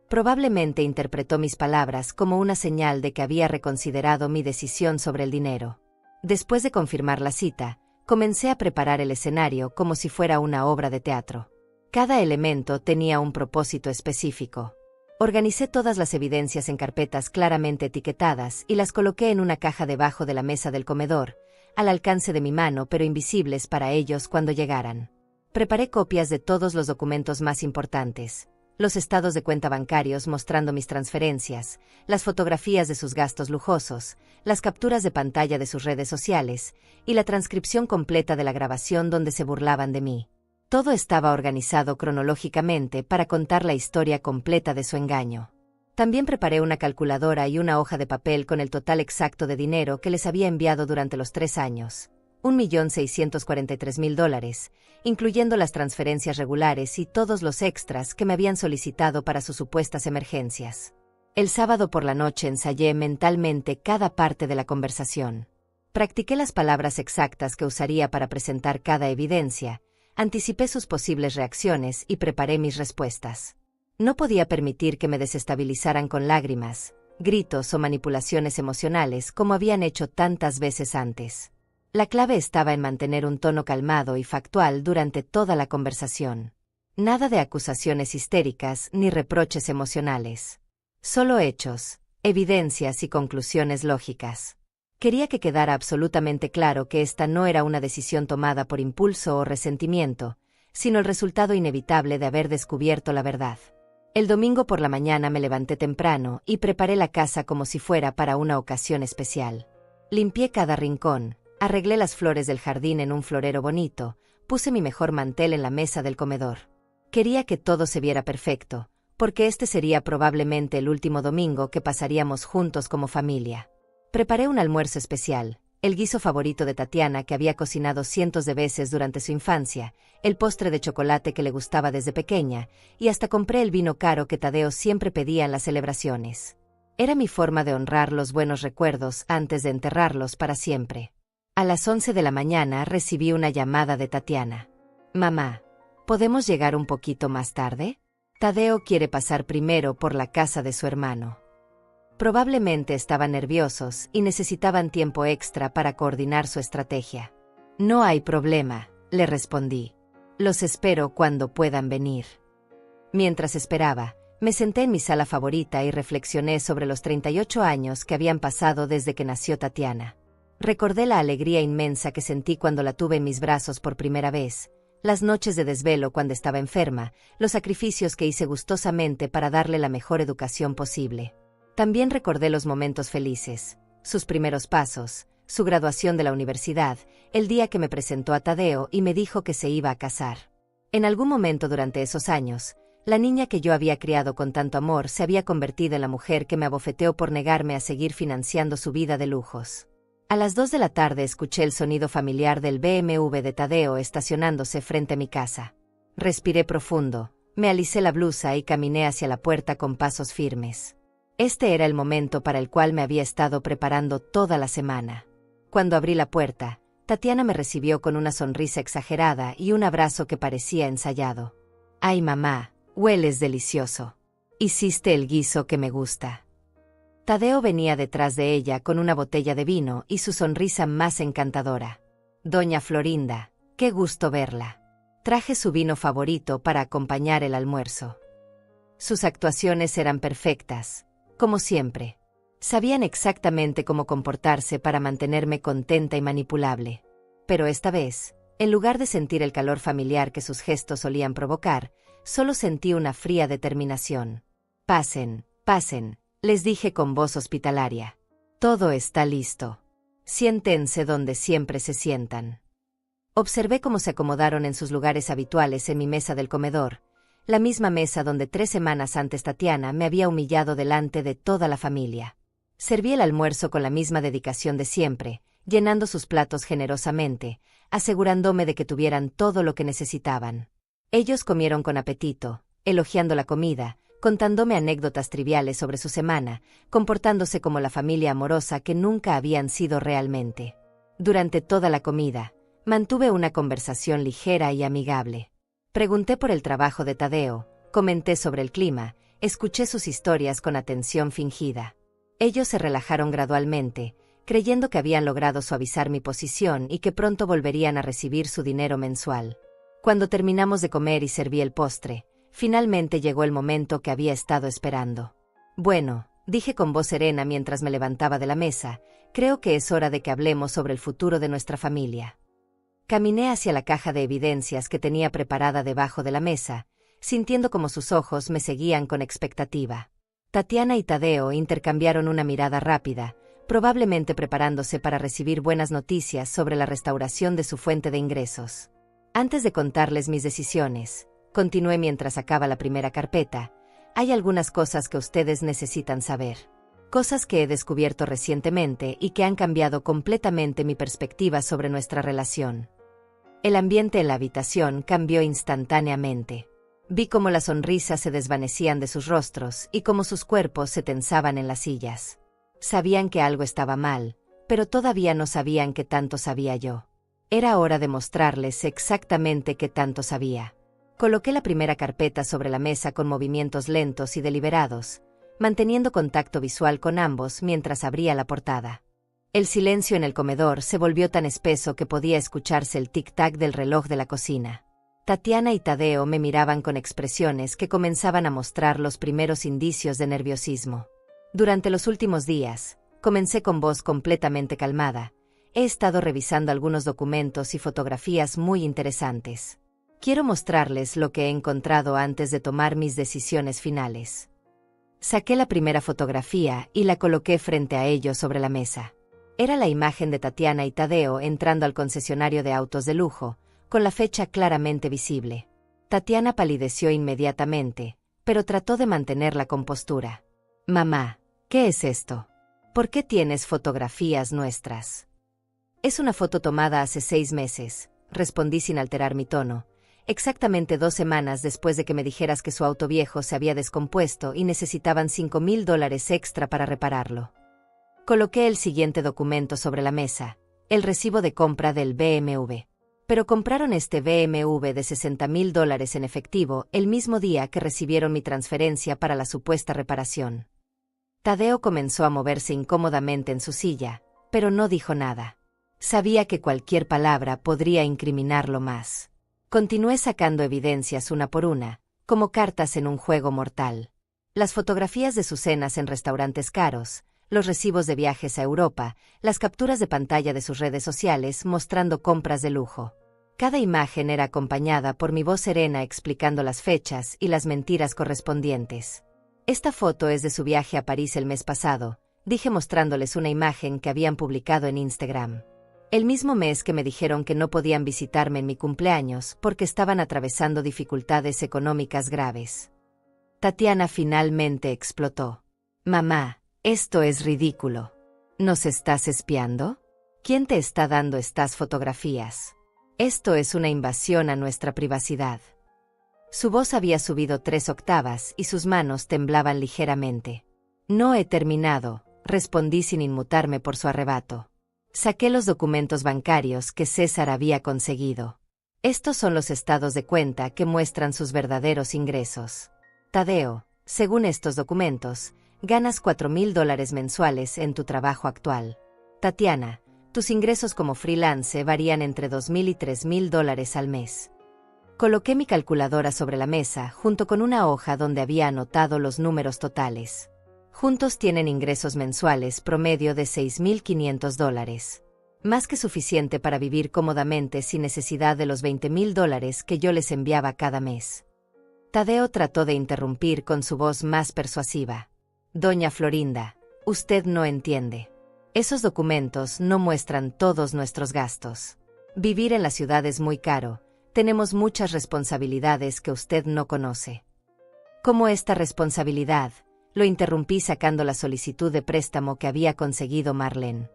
Probablemente interpretó mis palabras como una señal de que había reconsiderado mi decisión sobre el dinero. Después de confirmar la cita, comencé a preparar el escenario como si fuera una obra de teatro. Cada elemento tenía un propósito específico. Organicé todas las evidencias en carpetas claramente etiquetadas y las coloqué en una caja debajo de la mesa del comedor, al alcance de mi mano pero invisibles para ellos cuando llegaran. Preparé copias de todos los documentos más importantes, los estados de cuenta bancarios mostrando mis transferencias, las fotografías de sus gastos lujosos, las capturas de pantalla de sus redes sociales, y la transcripción completa de la grabación donde se burlaban de mí. Todo estaba organizado cronológicamente para contar la historia completa de su engaño. También preparé una calculadora y una hoja de papel con el total exacto de dinero que les había enviado durante los 3 años. $1.643.000, incluyendo las transferencias regulares y todos los extras que me habían solicitado para sus supuestas emergencias. El sábado por la noche ensayé mentalmente cada parte de la conversación. Practiqué las palabras exactas que usaría para presentar cada evidencia, anticipé sus posibles reacciones y preparé mis respuestas. No podía permitir que me desestabilizaran con lágrimas, gritos o manipulaciones emocionales como habían hecho tantas veces antes. La clave estaba en mantener un tono calmado y factual durante toda la conversación. Nada de acusaciones histéricas ni reproches emocionales. Solo hechos, evidencias y conclusiones lógicas. Quería que quedara absolutamente claro que esta no era una decisión tomada por impulso o resentimiento, sino el resultado inevitable de haber descubierto la verdad. El domingo por la mañana me levanté temprano y preparé la casa como si fuera para una ocasión especial. Limpié cada rincón, arreglé las flores del jardín en un florero bonito, puse mi mejor mantel en la mesa del comedor. Quería que todo se viera perfecto, porque este sería probablemente el último domingo que pasaríamos juntos como familia. Preparé un almuerzo especial, el guiso favorito de Tatiana que había cocinado cientos de veces durante su infancia, el postre de chocolate que le gustaba desde pequeña, y hasta compré el vino caro que Tadeo siempre pedía en las celebraciones. Era mi forma de honrar los buenos recuerdos antes de enterrarlos para siempre. A las 11 de la mañana recibí una llamada de Tatiana. «Mamá, ¿podemos llegar un poquito más tarde? Tadeo quiere pasar primero por la casa de su hermano». Probablemente estaban nerviosos y necesitaban tiempo extra para coordinar su estrategia. «No hay problema», le respondí. «Los espero cuando puedan venir». Mientras esperaba, me senté en mi sala favorita y reflexioné sobre los 38 años que habían pasado desde que nació Tatiana. Recordé la alegría inmensa que sentí cuando la tuve en mis brazos por primera vez, las noches de desvelo cuando estaba enferma, los sacrificios que hice gustosamente para darle la mejor educación posible. También recordé los momentos felices, sus primeros pasos, su graduación de la universidad, el día que me presentó a Tadeo y me dijo que se iba a casar. En algún momento durante esos años, la niña que yo había criado con tanto amor se había convertido en la mujer que me abofeteó por negarme a seguir financiando su vida de lujos. A las 2 de la tarde escuché el sonido familiar del BMW de Tadeo estacionándose frente a mi casa. Respiré profundo, me alicé la blusa y caminé hacia la puerta con pasos firmes. Este era el momento para el cual me había estado preparando toda la semana. Cuando abrí la puerta, Tatiana me recibió con una sonrisa exagerada y un abrazo que parecía ensayado. «Ay, mamá, hueles delicioso. Hiciste el guiso que me gusta». Tadeo venía detrás de ella con una botella de vino y su sonrisa más encantadora. «Doña Florinda, qué gusto verla. Traje su vino favorito para acompañar el almuerzo». Sus actuaciones eran perfectas. Como siempre. Sabían exactamente cómo comportarse para mantenerme contenta y manipulable. Pero esta vez, en lugar de sentir el calor familiar que sus gestos solían provocar, solo sentí una fría determinación. «Pasen, pasen», les dije con voz hospitalaria. «Todo está listo. Siéntense donde siempre se sientan». Observé cómo se acomodaron en sus lugares habituales en mi mesa del comedor, la misma mesa donde 3 semanas antes Tatiana me había humillado delante de toda la familia. Serví el almuerzo con la misma dedicación de siempre, llenando sus platos generosamente, asegurándome de que tuvieran todo lo que necesitaban. Ellos comieron con apetito, elogiando la comida, contándome anécdotas triviales sobre su semana, comportándose como la familia amorosa que nunca habían sido realmente. Durante toda la comida, mantuve una conversación ligera y amigable. Pregunté por el trabajo de Tadeo, comenté sobre el clima, escuché sus historias con atención fingida. Ellos se relajaron gradualmente, creyendo que habían logrado suavizar mi posición y que pronto volverían a recibir su dinero mensual. Cuando terminamos de comer y serví el postre, finalmente llegó el momento que había estado esperando. «Bueno», dije con voz serena mientras me levantaba de la mesa, «creo que es hora de que hablemos sobre el futuro de nuestra familia». Caminé hacia la caja de evidencias que tenía preparada debajo de la mesa, sintiendo como sus ojos me seguían con expectativa. Tatiana y Tadeo intercambiaron una mirada rápida, probablemente preparándose para recibir buenas noticias sobre la restauración de su fuente de ingresos. Antes de contarles mis decisiones, continué mientras sacaba la primera carpeta, hay algunas cosas que ustedes necesitan saber. Cosas que he descubierto recientemente y que han cambiado completamente mi perspectiva sobre nuestra relación. El ambiente en la habitación cambió instantáneamente. Vi cómo las sonrisas se desvanecían de sus rostros y cómo sus cuerpos se tensaban en las sillas. Sabían que algo estaba mal, pero todavía no sabían qué tanto sabía yo. Era hora de mostrarles exactamente qué tanto sabía. Coloqué la primera carpeta sobre la mesa con movimientos lentos y deliberados, manteniendo contacto visual con ambos mientras abría la portada. El silencio en el comedor se volvió tan espeso que podía escucharse el tic-tac del reloj de la cocina. Tatiana y Tadeo me miraban con expresiones que comenzaban a mostrar los primeros indicios de nerviosismo. Durante los últimos días, comencé con voz completamente calmada. He estado revisando algunos documentos y fotografías muy interesantes. Quiero mostrarles lo que he encontrado antes de tomar mis decisiones finales. Saqué la primera fotografía y la coloqué frente a ellos sobre la mesa. Era la imagen de Tatiana y Tadeo entrando al concesionario de autos de lujo, con la fecha claramente visible. Tatiana palideció inmediatamente, pero trató de mantener la compostura. «Mamá, ¿qué es esto? ¿Por qué tienes fotografías nuestras?» «Es una foto tomada hace 6 meses», respondí sin alterar mi tono. «Exactamente 2 semanas después de que me dijeras que su auto viejo se había descompuesto y necesitaban $5,000 extra para repararlo». Coloqué el siguiente documento sobre la mesa, el recibo de compra del BMW. Pero compraron este BMW de $60,000 en efectivo el mismo día que recibieron mi transferencia para la supuesta reparación. Tadeo comenzó a moverse incómodamente en su silla, pero no dijo nada. Sabía que cualquier palabra podría incriminarlo más. Continué sacando evidencias una por una, como cartas en un juego mortal. Las fotografías de sus cenas en restaurantes caros, los recibos de viajes a Europa, las capturas de pantalla de sus redes sociales mostrando compras de lujo. Cada imagen era acompañada por mi voz serena explicando las fechas y las mentiras correspondientes. «Esta foto es de su viaje a París el mes pasado», dije mostrándoles una imagen que habían publicado en Instagram. El mismo mes que me dijeron que no podían visitarme en mi cumpleaños porque estaban atravesando dificultades económicas graves. Tatiana finalmente explotó. «Mamá, esto es ridículo. ¿Nos estás espiando? ¿Quién te está dando estas fotografías? Esto es una invasión a nuestra privacidad». Su voz había subido 3 octavas y sus manos temblaban ligeramente. «No he terminado», respondí sin inmutarme por su arrebato. Saqué los documentos bancarios que César había conseguido. Estos son los estados de cuenta que muestran sus verdaderos ingresos. Tadeo, según estos documentos, ganas $4,000 mensuales en tu trabajo actual. Tatiana, tus ingresos como freelance varían entre $2,000 y $3,000 al mes. Coloqué mi calculadora sobre la mesa junto con una hoja donde había anotado los números totales. Juntos tienen ingresos mensuales promedio de $6,500. Más que suficiente para vivir cómodamente sin necesidad de los $20,000 que yo les enviaba cada mes. Tadeo trató de interrumpir con su voz más persuasiva. «Doña Florinda, usted no entiende. Esos documentos no muestran todos nuestros gastos. Vivir en la ciudad es muy caro, tenemos muchas responsabilidades que usted no conoce». «¿Cómo esta responsabilidad?», lo interrumpí sacando la solicitud de préstamo que había conseguido Marlene.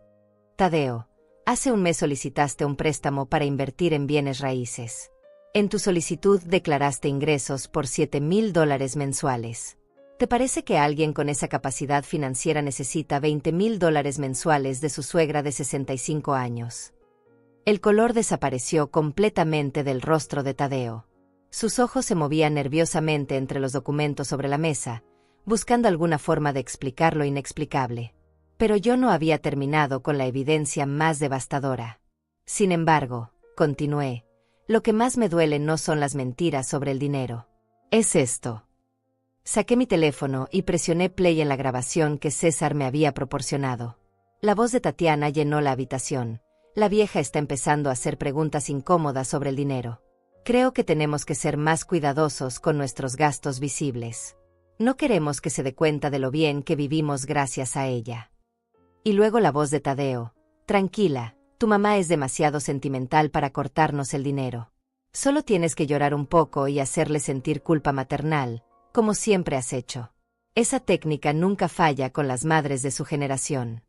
«Tadeo, hace un mes solicitaste un préstamo para invertir en bienes raíces. En tu solicitud declaraste ingresos por $7,000 mensuales. ¿Te parece que alguien con esa capacidad financiera necesita $20,000 mensuales de su suegra de 65 años? El color desapareció completamente del rostro de Tadeo. Sus ojos se movían nerviosamente entre los documentos sobre la mesa, buscando alguna forma de explicar lo inexplicable. Pero yo no había terminado con la evidencia más devastadora. Sin embargo, continué, lo que más me duele no son las mentiras sobre el dinero. Es esto. Saqué mi teléfono y presioné play en la grabación que César me había proporcionado. La voz de Tatiana llenó la habitación. La vieja está empezando a hacer preguntas incómodas sobre el dinero. Creo que tenemos que ser más cuidadosos con nuestros gastos visibles. No queremos que se dé cuenta de lo bien que vivimos gracias a ella. Y luego la voz de Tadeo: tranquila, tu mamá es demasiado sentimental para cortarnos el dinero. Solo tienes que llorar un poco y hacerle sentir culpa maternal, como siempre has hecho. Esa técnica nunca falla con las madres de su generación.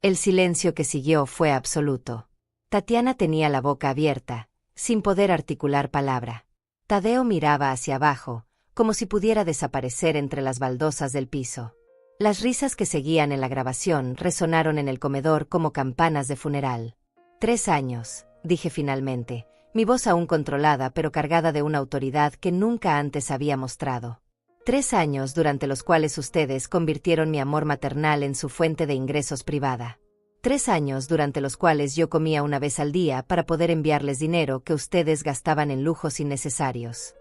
El silencio que siguió fue absoluto. Tatiana tenía la boca abierta, sin poder articular palabra. Tadeo miraba hacia abajo, como si pudiera desaparecer entre las baldosas del piso. Las risas que seguían en la grabación resonaron en el comedor como campanas de funeral. 3 años, dije finalmente, mi voz aún controlada pero cargada de una autoridad que nunca antes había mostrado. 3 años durante los cuales ustedes convirtieron mi amor maternal en su fuente de ingresos privada. 3 años durante los cuales yo comía una vez al día para poder enviarles dinero que ustedes gastaban en lujos innecesarios.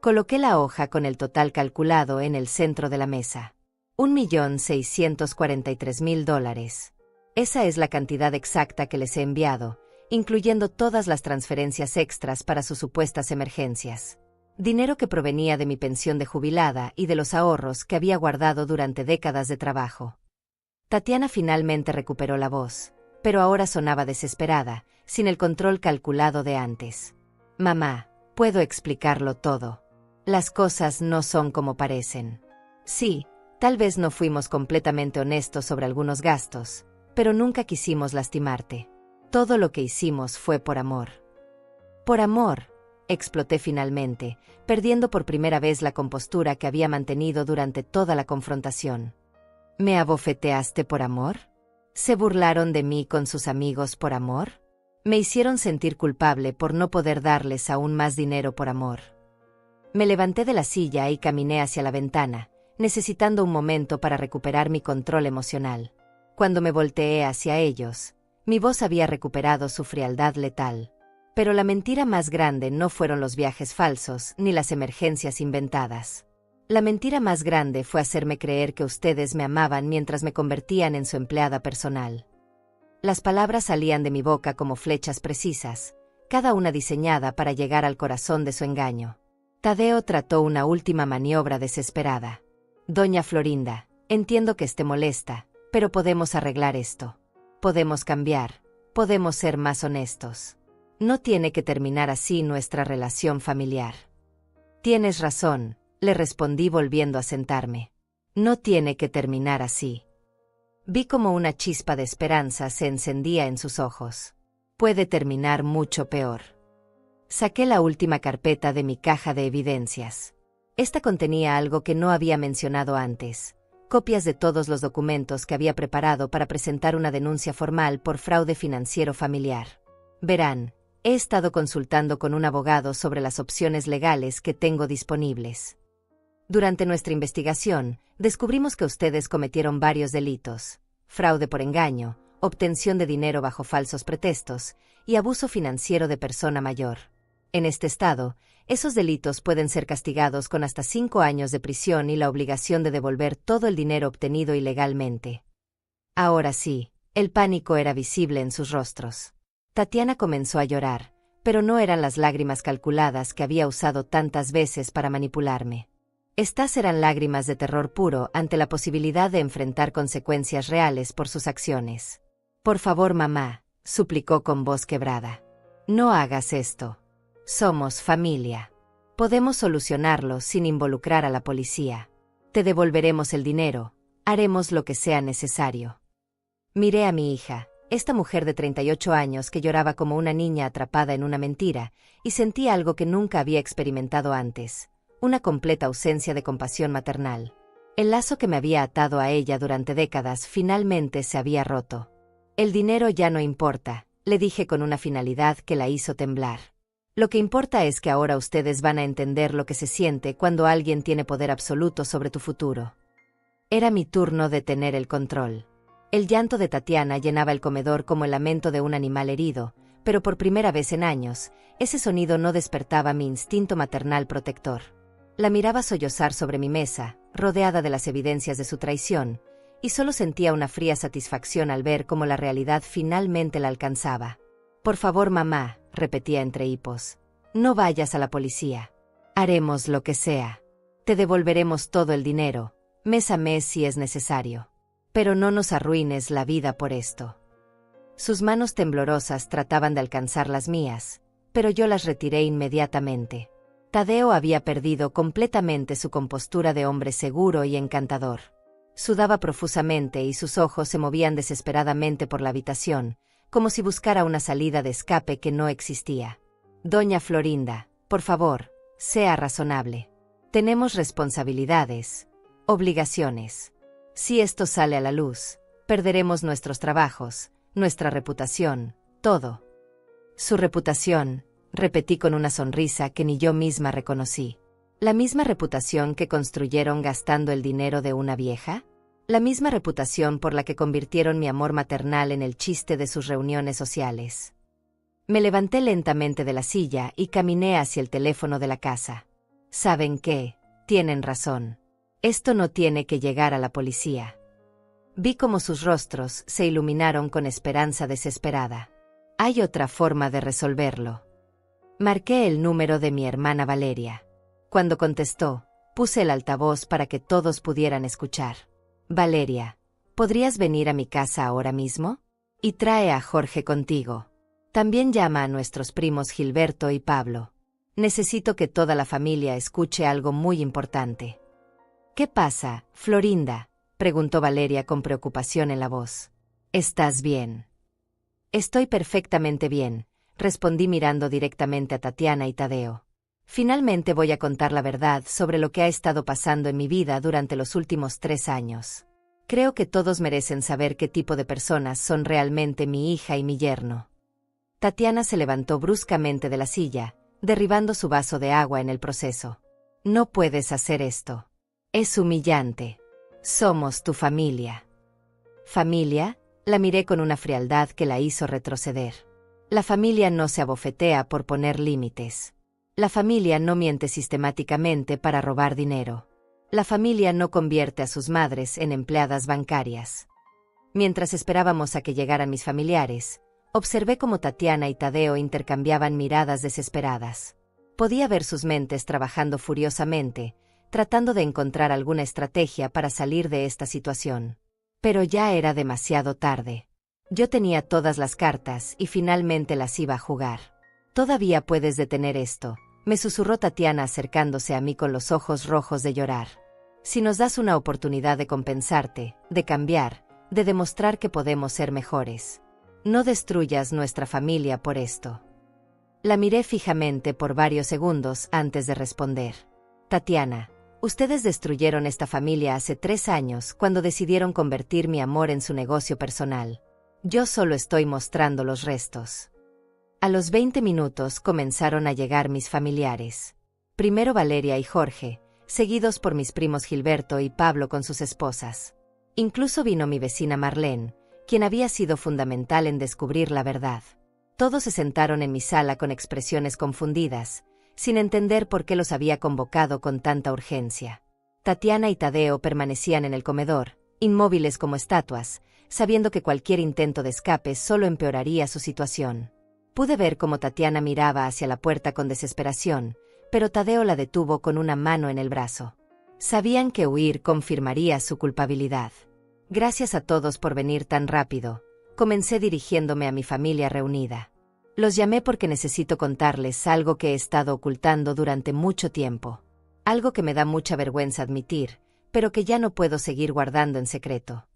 Coloqué la hoja con el total calculado en el centro de la mesa. $1.643.000. Esa es la cantidad exacta que les he enviado, incluyendo todas las transferencias extras para sus supuestas emergencias. Dinero que provenía de mi pensión de jubilada y de los ahorros que había guardado durante décadas de trabajo. Tatiana finalmente recuperó la voz, pero ahora sonaba desesperada, sin el control calculado de antes. Mamá, puedo explicarlo todo. Las cosas no son como parecen. Sí, tal vez no fuimos completamente honestos sobre algunos gastos, pero nunca quisimos lastimarte. Todo lo que hicimos fue por amor. Por amor, exploté finalmente, perdiendo por primera vez la compostura que había mantenido durante toda la confrontación. ¿Me abofeteaste por amor? ¿Se burlaron de mí con sus amigos por amor? ¿Me hicieron sentir culpable por no poder darles aún más dinero por amor? Me levanté de la silla y caminé hacia la ventana, necesitando un momento para recuperar mi control emocional. Cuando me volteé hacia ellos, mi voz había recuperado su frialdad letal. Pero la mentira más grande no fueron los viajes falsos ni las emergencias inventadas. La mentira más grande fue hacerme creer que ustedes me amaban mientras me convertían en su empleada personal. Las palabras salían de mi boca como flechas precisas, cada una diseñada para llegar al corazón de su engaño. Tadeo trató una última maniobra desesperada. Doña Florinda, entiendo que esté molesta, pero podemos arreglar esto. Podemos cambiar, podemos ser más honestos. No tiene que terminar así nuestra relación familiar. Tienes razón, le respondí volviendo a sentarme. No tiene que terminar así. Vi como una chispa de esperanza se encendía en sus ojos. Puede terminar mucho peor. Saqué la última carpeta de mi caja de evidencias. Esta contenía algo que no había mencionado antes: copias de todos los documentos que había preparado para presentar una denuncia formal por fraude financiero familiar. Verán, he estado consultando con un abogado sobre las opciones legales que tengo disponibles. Durante nuestra investigación, descubrimos que ustedes cometieron varios delitos: fraude por engaño, obtención de dinero bajo falsos pretextos y abuso financiero de persona mayor. En este estado, esos delitos pueden ser castigados con hasta 5 años de prisión y la obligación de devolver todo el dinero obtenido ilegalmente. Ahora sí, el pánico era visible en sus rostros. Tatiana comenzó a llorar, pero no eran las lágrimas calculadas que había usado tantas veces para manipularme. Estas eran lágrimas de terror puro ante la posibilidad de enfrentar consecuencias reales por sus acciones. Por favor, mamá, suplicó con voz quebrada. No hagas esto. Somos familia. Podemos solucionarlo sin involucrar a la policía. Te devolveremos el dinero, haremos lo que sea necesario. Miré a mi hija, esta mujer de 38 años que lloraba como una niña atrapada en una mentira, y sentí algo que nunca había experimentado antes: una completa ausencia de compasión maternal. El lazo que me había atado a ella durante décadas finalmente se había roto. El dinero ya no importa, le dije con una finalidad que la hizo temblar. Lo que importa es que ahora ustedes van a entender lo que se siente cuando alguien tiene poder absoluto sobre tu futuro. Era mi turno de tener el control. El llanto de Tatiana llenaba el comedor como el lamento de un animal herido, pero por primera vez en años, ese sonido no despertaba mi instinto maternal protector. La miraba sollozar sobre mi mesa, rodeada de las evidencias de su traición, y solo sentía una fría satisfacción al ver cómo la realidad finalmente la alcanzaba. Por favor, mamá, repetía entre hipos. No vayas a la policía. Haremos lo que sea. Te devolveremos todo el dinero, mes a mes si es necesario. Pero no nos arruines la vida por esto. Sus manos temblorosas trataban de alcanzar las mías, pero yo las retiré inmediatamente. Tadeo había perdido completamente su compostura de hombre seguro y encantador. Sudaba profusamente y sus ojos se movían desesperadamente por la habitación, como si buscara una salida de escape que no existía. Doña Florinda, por favor, sea razonable. Tenemos responsabilidades, obligaciones. Si esto sale a la luz, perderemos nuestros trabajos, nuestra reputación, todo. Su reputación, repetí con una sonrisa que ni yo misma reconocí. ¿La misma reputación que construyeron gastando el dinero de una vieja? ¿La misma reputación por la que convirtieron mi amor maternal en el chiste de sus reuniones sociales? Me levanté lentamente de la silla y caminé hacia el teléfono de la casa. ¿Saben qué? Tienen razón. Esto no tiene que llegar a la policía. Vi cómo sus rostros se iluminaron con esperanza desesperada. Hay otra forma de resolverlo. Marqué el número de mi hermana Valeria. Cuando contestó, puse el altavoz para que todos pudieran escuchar. Valeria, ¿podrías venir a mi casa ahora mismo? Y trae a Jorge contigo. También llama a nuestros primos Gilberto y Pablo. Necesito que toda la familia escuche algo muy importante. ¿Qué pasa, Florinda?, preguntó Valeria con preocupación en la voz. ¿Estás bien? Estoy perfectamente bien, respondí mirando directamente a Tatiana y Tadeo. Finalmente voy a contar la verdad sobre lo que ha estado pasando en mi vida durante los últimos 3 años. Creo que todos merecen saber qué tipo de personas son realmente mi hija y mi yerno. Tatiana se levantó bruscamente de la silla, derribando su vaso de agua en el proceso. No puedes hacer esto. Es humillante. Somos tu familia. ¿Familia? La miré con una frialdad que la hizo retroceder. La familia no se abofetea por poner límites. La familia no miente sistemáticamente para robar dinero. La familia no convierte a sus madres en empleadas bancarias. Mientras esperábamos a que llegaran mis familiares, observé cómo Tatiana y Tadeo intercambiaban miradas desesperadas. Podía ver sus mentes trabajando furiosamente, tratando de encontrar alguna estrategia para salir de esta situación. Pero ya era demasiado tarde. Yo tenía todas las cartas y finalmente las iba a jugar. «Todavía puedes detener esto», me susurró Tatiana acercándose a mí con los ojos rojos de llorar. «Si nos das una oportunidad de compensarte, de cambiar, de demostrar que podemos ser mejores. No destruyas nuestra familia por esto». La miré fijamente por varios segundos antes de responder. «Tatiana, ustedes destruyeron esta familia hace 3 años cuando decidieron convertir mi amor en su negocio personal. Yo solo estoy mostrando los restos». A los 20 minutos comenzaron a llegar mis familiares. Primero Valeria y Jorge, seguidos por mis primos Gilberto y Pablo con sus esposas. Incluso vino mi vecina Marlene, quien había sido fundamental en descubrir la verdad. Todos se sentaron en mi sala con expresiones confundidas, sin entender por qué los había convocado con tanta urgencia. Tatiana y Tadeo permanecían en el comedor, inmóviles como estatuas, sabiendo que cualquier intento de escape solo empeoraría su situación. Pude ver cómo Tatiana miraba hacia la puerta con desesperación, pero Tadeo la detuvo con una mano en el brazo. Sabían que huir confirmaría su culpabilidad. Gracias a todos por venir tan rápido, comencé dirigiéndome a mi familia reunida. Los llamé porque necesito contarles algo que he estado ocultando durante mucho tiempo. Algo que me da mucha vergüenza admitir, pero que ya no puedo seguir guardando en secreto.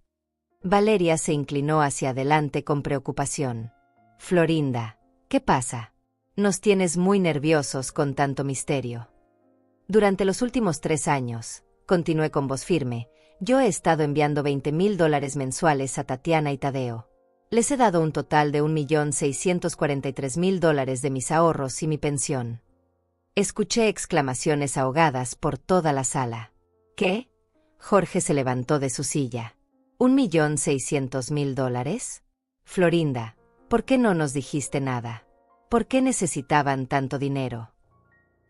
Valeria se inclinó hacia adelante con preocupación. «Florinda, ¿qué pasa? Nos tienes muy nerviosos con tanto misterio». Durante los últimos 3 años, continué con voz firme, yo he estado enviando $20,000 mensuales a Tatiana y Tadeo. Les he dado un total de $1,643,000 de mis ahorros y mi pensión. Escuché exclamaciones ahogadas por toda la sala. ¿Qué? Jorge se levantó de su silla. ¿$1,600,000? Florinda, ¿por qué no nos dijiste nada? ¿Por qué necesitaban tanto dinero?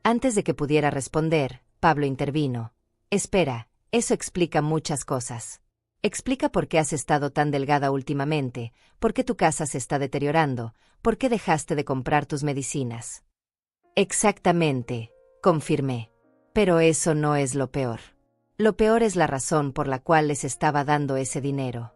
Antes de que pudiera responder, Pablo intervino. Espera, eso explica muchas cosas. Explica por qué has estado tan delgada últimamente, por qué tu casa se está deteriorando, por qué dejaste de comprar tus medicinas. Exactamente, confirmé. Pero eso no es lo peor. Lo peor es la razón por la cual les estaba dando ese dinero.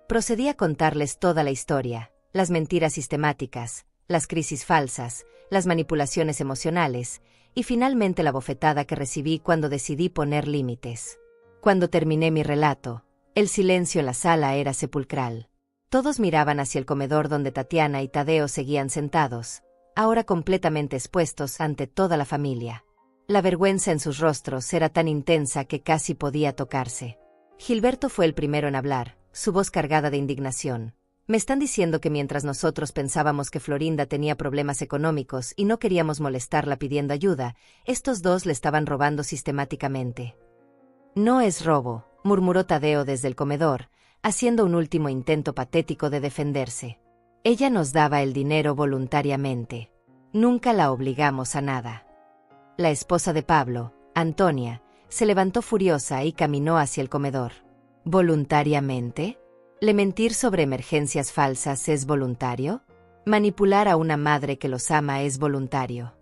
Procedí a contarles toda la historia, las mentiras sistemáticas, las crisis falsas, las manipulaciones emocionales, y finalmente la bofetada que recibí cuando decidí poner límites. Cuando terminé mi relato, el silencio en la sala era sepulcral. Todos miraban hacia el comedor donde Tatiana y Tadeo seguían sentados, ahora completamente expuestos ante toda la familia. La vergüenza en sus rostros era tan intensa que casi podía tocarse. Gilberto fue el primero en hablar, su voz cargada de indignación. Me están diciendo que mientras nosotros pensábamos que Florinda tenía problemas económicos y no queríamos molestarla pidiendo ayuda, estos dos le estaban robando sistemáticamente. No es robo, murmuró Tadeo desde el comedor, haciendo un último intento patético de defenderse. Ella nos daba el dinero voluntariamente. Nunca la obligamos a nada. La esposa de Pablo, Antonia, se levantó furiosa y caminó hacia el comedor. ¿Voluntariamente? ¿Le mentir sobre emergencias falsas es voluntario? ¿Manipular a una madre que los ama es voluntario?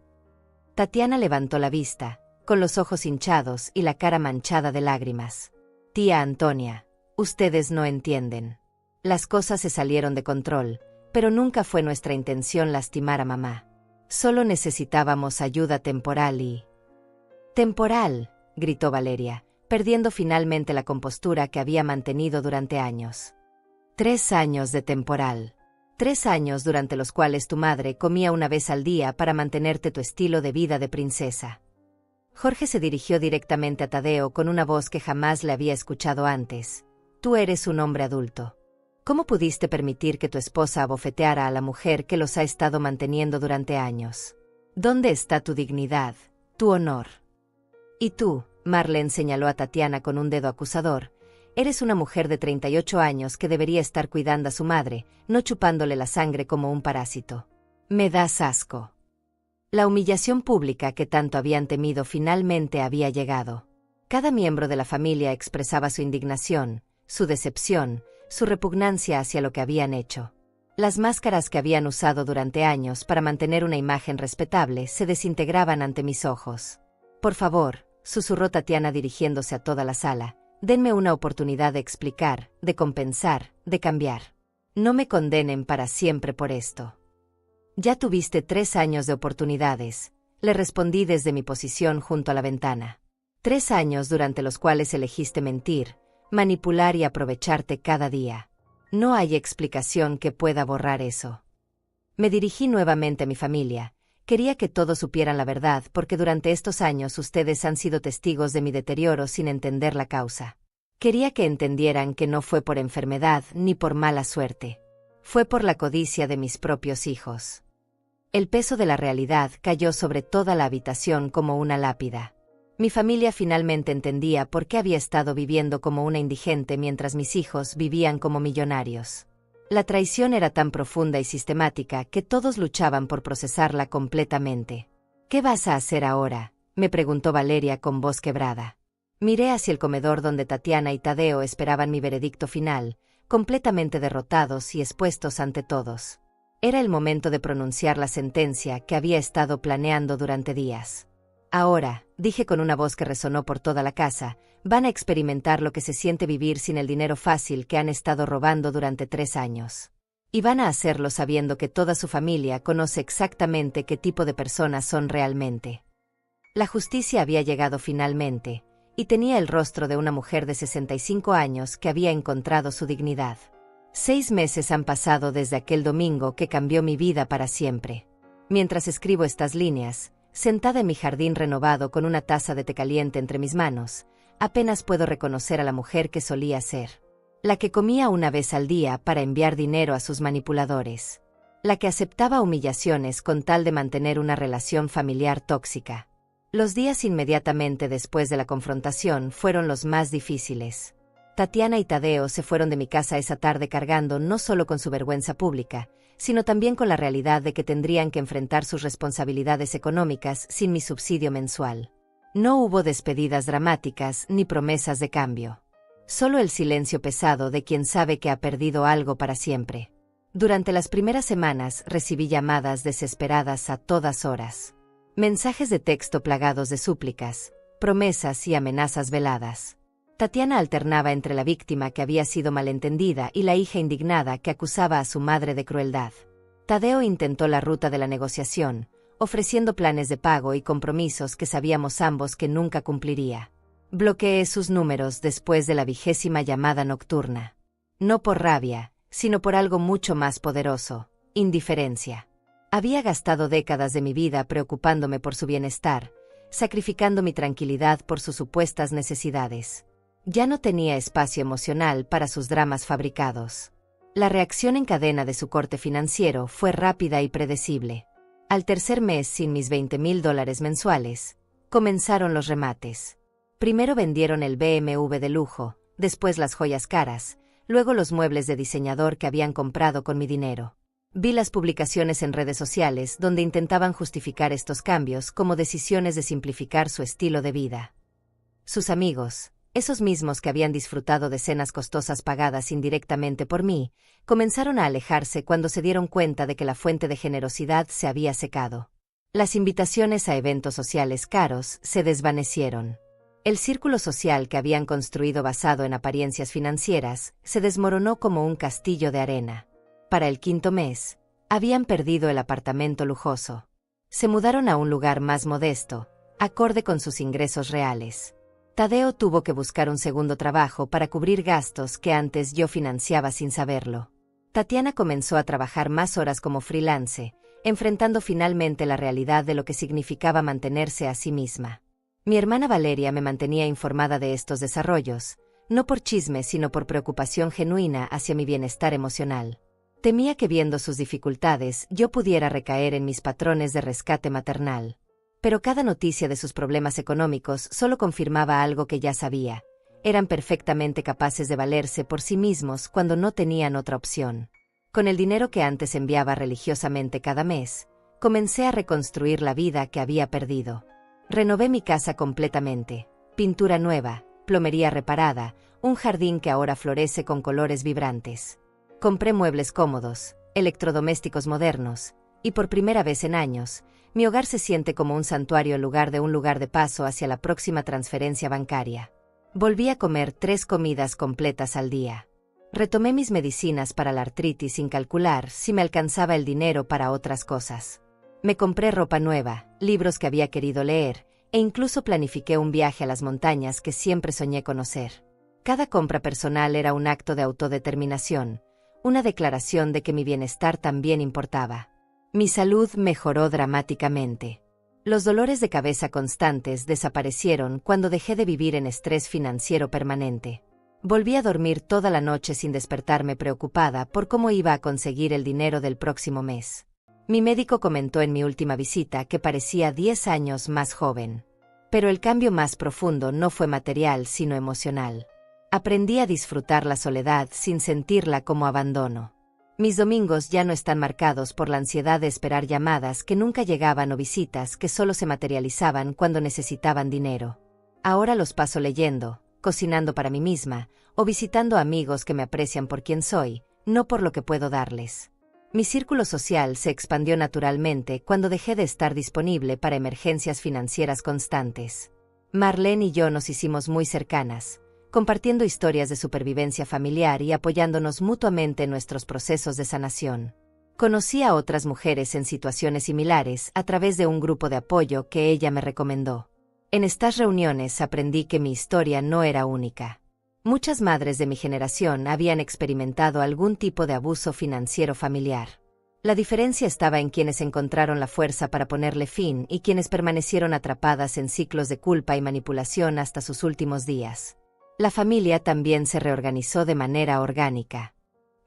Tatiana levantó la vista, con los ojos hinchados y la cara manchada de lágrimas. Tía Antonia, ustedes no entienden. Las cosas se salieron de control, pero nunca fue nuestra intención lastimar a mamá. Solo necesitábamos ayuda temporal y... «¡Temporal!», gritó Valeria, perdiendo finalmente la compostura que había mantenido durante años. 3 años de temporal. 3 años durante los cuales tu madre comía una vez al día para mantenerte tu estilo de vida de princesa. Jorge se dirigió directamente a Tadeo con una voz que jamás le había escuchado antes. Tú eres un hombre adulto. ¿Cómo pudiste permitir que tu esposa abofeteara a la mujer que los ha estado manteniendo durante años? ¿Dónde está tu dignidad, tu honor? Y tú, Marlene señaló a Tatiana con un dedo acusador, eres una mujer de 38 años que debería estar cuidando a su madre, no chupándole la sangre como un parásito. Me das asco. La humillación pública que tanto habían temido finalmente había llegado. Cada miembro de la familia expresaba su indignación, su decepción, su repugnancia hacia lo que habían hecho. Las máscaras que habían usado durante años para mantener una imagen respetable se desintegraban ante mis ojos. Por favor, susurró Tatiana dirigiéndose a toda la sala, denme una oportunidad de explicar, de compensar, de cambiar. No me condenen para siempre por esto. Ya tuviste 3 años de oportunidades, le respondí desde mi posición junto a la ventana. 3 años durante los cuales elegiste mentir, manipular y aprovecharte cada día. No hay explicación que pueda borrar eso. Me dirigí nuevamente a mi familia. Quería que todos supieran la verdad porque durante estos años ustedes han sido testigos de mi deterioro sin entender la causa. Quería que entendieran que no fue por enfermedad ni por mala suerte. Fue por la codicia de mis propios hijos. El peso de la realidad cayó sobre toda la habitación como una lápida. Mi familia finalmente entendía por qué había estado viviendo como una indigente mientras mis hijos vivían como millonarios. La traición era tan profunda y sistemática que todos luchaban por procesarla completamente. ¿Qué vas a hacer ahora?, me preguntó Valeria con voz quebrada. Miré hacia el comedor donde Tatiana y Tadeo esperaban mi veredicto final, completamente derrotados y expuestos ante todos. Era el momento de pronunciar la sentencia que había estado planeando durante días. Ahora, dije con una voz que resonó por toda la casa, van a experimentar lo que se siente vivir sin el dinero fácil que han estado robando durante 3 años. Y van a hacerlo sabiendo que toda su familia conoce exactamente qué tipo de personas son realmente. La justicia había llegado finalmente, y tenía el rostro de una mujer de 65 años que había encontrado su dignidad. 6 meses han pasado desde aquel domingo que cambió mi vida para siempre. Mientras escribo estas líneas, sentada en mi jardín renovado con una taza de té caliente entre mis manos, apenas puedo reconocer a la mujer que solía ser. La que comía una vez al día para enviar dinero a sus manipuladores. La que aceptaba humillaciones con tal de mantener una relación familiar tóxica. Los días inmediatamente después de la confrontación fueron los más difíciles. Tatiana y Tadeo se fueron de mi casa esa tarde cargando no solo con su vergüenza pública, sino también con la realidad de que tendrían que enfrentar sus responsabilidades económicas sin mi subsidio mensual. No hubo despedidas dramáticas ni promesas de cambio. Solo el silencio pesado de quien sabe que ha perdido algo para siempre. Durante las primeras semanas recibí llamadas desesperadas a todas horas. Mensajes de texto plagados de súplicas, promesas y amenazas veladas. Tatiana alternaba entre la víctima que había sido malentendida y la hija indignada que acusaba a su madre de crueldad. Tadeo intentó la ruta de la negociación, ofreciendo planes de pago y compromisos que sabíamos ambos que nunca cumpliría. Bloqueé sus números después de la 20ª llamada nocturna. No por rabia, sino por algo mucho más poderoso: indiferencia. Había gastado décadas de mi vida preocupándome por su bienestar, sacrificando mi tranquilidad por sus supuestas necesidades. Ya no tenía espacio emocional para sus dramas fabricados. La reacción en cadena de su corte financiero fue rápida y predecible. Al tercer mes sin mis $20,000 mensuales, comenzaron los remates. Primero vendieron el BMW de lujo, después las joyas caras, luego los muebles de diseñador que habían comprado con mi dinero. Vi las publicaciones en redes sociales donde intentaban justificar estos cambios como decisiones de simplificar su estilo de vida. Sus amigos, esos mismos que habían disfrutado de cenas costosas pagadas indirectamente por mí, comenzaron a alejarse cuando se dieron cuenta de que la fuente de generosidad se había secado. Las invitaciones a eventos sociales caros se desvanecieron. El círculo social que habían construido basado en apariencias financieras se desmoronó como un castillo de arena. Para el quinto mes, habían perdido el apartamento lujoso. Se mudaron a un lugar más modesto, acorde con sus ingresos reales. Tadeo tuvo que buscar un segundo trabajo para cubrir gastos que antes yo financiaba sin saberlo. Tatiana comenzó a trabajar más horas como freelance, enfrentando finalmente la realidad de lo que significaba mantenerse a sí misma. Mi hermana Valeria me mantenía informada de estos desarrollos, no por chisme sino por preocupación genuina hacia mi bienestar emocional. Temía que viendo sus dificultades yo pudiera recaer en mis patrones de rescate maternal. Pero cada noticia de sus problemas económicos solo confirmaba algo que ya sabía: eran perfectamente capaces de valerse por sí mismos cuando no tenían otra opción. Con el dinero que antes enviaba religiosamente cada mes, comencé a reconstruir la vida que había perdido. Renové mi casa completamente: pintura nueva, plomería reparada, un jardín que ahora florece con colores vibrantes. Compré muebles cómodos, electrodomésticos modernos, y por primera vez en años, mi hogar se siente como un santuario en lugar de un lugar de paso hacia la próxima transferencia bancaria. Volví a comer 3 comidas completas al día. Retomé mis medicinas para la artritis sin calcular si me alcanzaba el dinero para otras cosas. Me compré ropa nueva, libros que había querido leer, e incluso planifiqué un viaje a las montañas que siempre soñé conocer. Cada compra personal era un acto de autodeterminación, una declaración de que mi bienestar también importaba. Mi salud mejoró dramáticamente. Los dolores de cabeza constantes desaparecieron cuando dejé de vivir en estrés financiero permanente. Volví a dormir toda la noche sin despertarme preocupada por cómo iba a conseguir el dinero del próximo mes. Mi médico comentó en mi última visita que parecía 10 años más joven. Pero el cambio más profundo no fue material sino emocional. Aprendí a disfrutar la soledad sin sentirla como abandono. Mis domingos ya no están marcados por la ansiedad de esperar llamadas que nunca llegaban o visitas que solo se materializaban cuando necesitaban dinero. Ahora los paso leyendo, cocinando para mí misma, o visitando amigos que me aprecian por quien soy, no por lo que puedo darles. Mi círculo social se expandió naturalmente cuando dejé de estar disponible para emergencias financieras constantes. Marlene y yo nos hicimos muy cercanas, compartiendo historias de supervivencia familiar y apoyándonos mutuamente en nuestros procesos de sanación. Conocí a otras mujeres en situaciones similares a través de un grupo de apoyo que ella me recomendó. En estas reuniones aprendí que mi historia no era única. Muchas madres de mi generación habían experimentado algún tipo de abuso financiero familiar. La diferencia estaba en quienes encontraron la fuerza para ponerle fin y quienes permanecieron atrapadas en ciclos de culpa y manipulación hasta sus últimos días. La familia también se reorganizó de manera orgánica.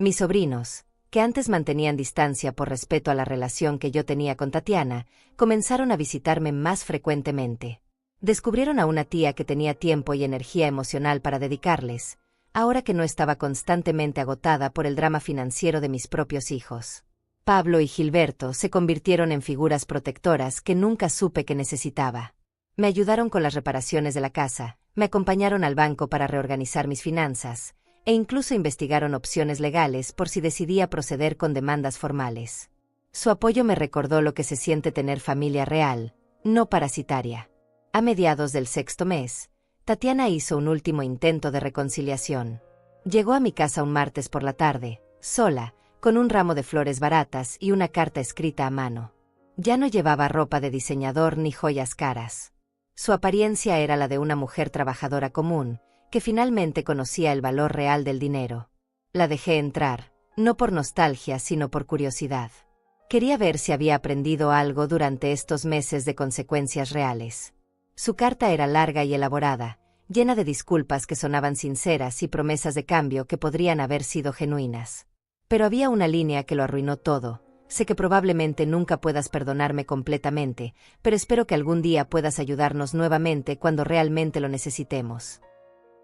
Mis sobrinos, que antes mantenían distancia por respeto a la relación que yo tenía con Tatiana, comenzaron a visitarme más frecuentemente. Descubrieron a una tía que tenía tiempo y energía emocional para dedicarles, ahora que no estaba constantemente agotada por el drama financiero de mis propios hijos. Pablo y Gilberto se convirtieron en figuras protectoras que nunca supe que necesitaba. Me ayudaron con las reparaciones de la casa, me acompañaron al banco para reorganizar mis finanzas, e incluso investigaron opciones legales por si decidía proceder con demandas formales. Su apoyo me recordó lo que se siente tener familia real, no parasitaria. A mediados del sexto mes, Tatiana hizo un último intento de reconciliación. Llegó a mi casa un martes por la tarde, sola, con un ramo de flores baratas y una carta escrita a mano. Ya no llevaba ropa de diseñador ni joyas caras. Su apariencia era la de una mujer trabajadora común, que finalmente conocía el valor real del dinero. La dejé entrar, no por nostalgia sino por curiosidad. Quería ver si había aprendido algo durante estos meses de consecuencias reales. Su carta era larga y elaborada, llena de disculpas que sonaban sinceras y promesas de cambio que podrían haber sido genuinas. Pero había una línea que lo arruinó todo. Sé que probablemente nunca puedas perdonarme completamente, pero espero que algún día puedas ayudarnos nuevamente cuando realmente lo necesitemos.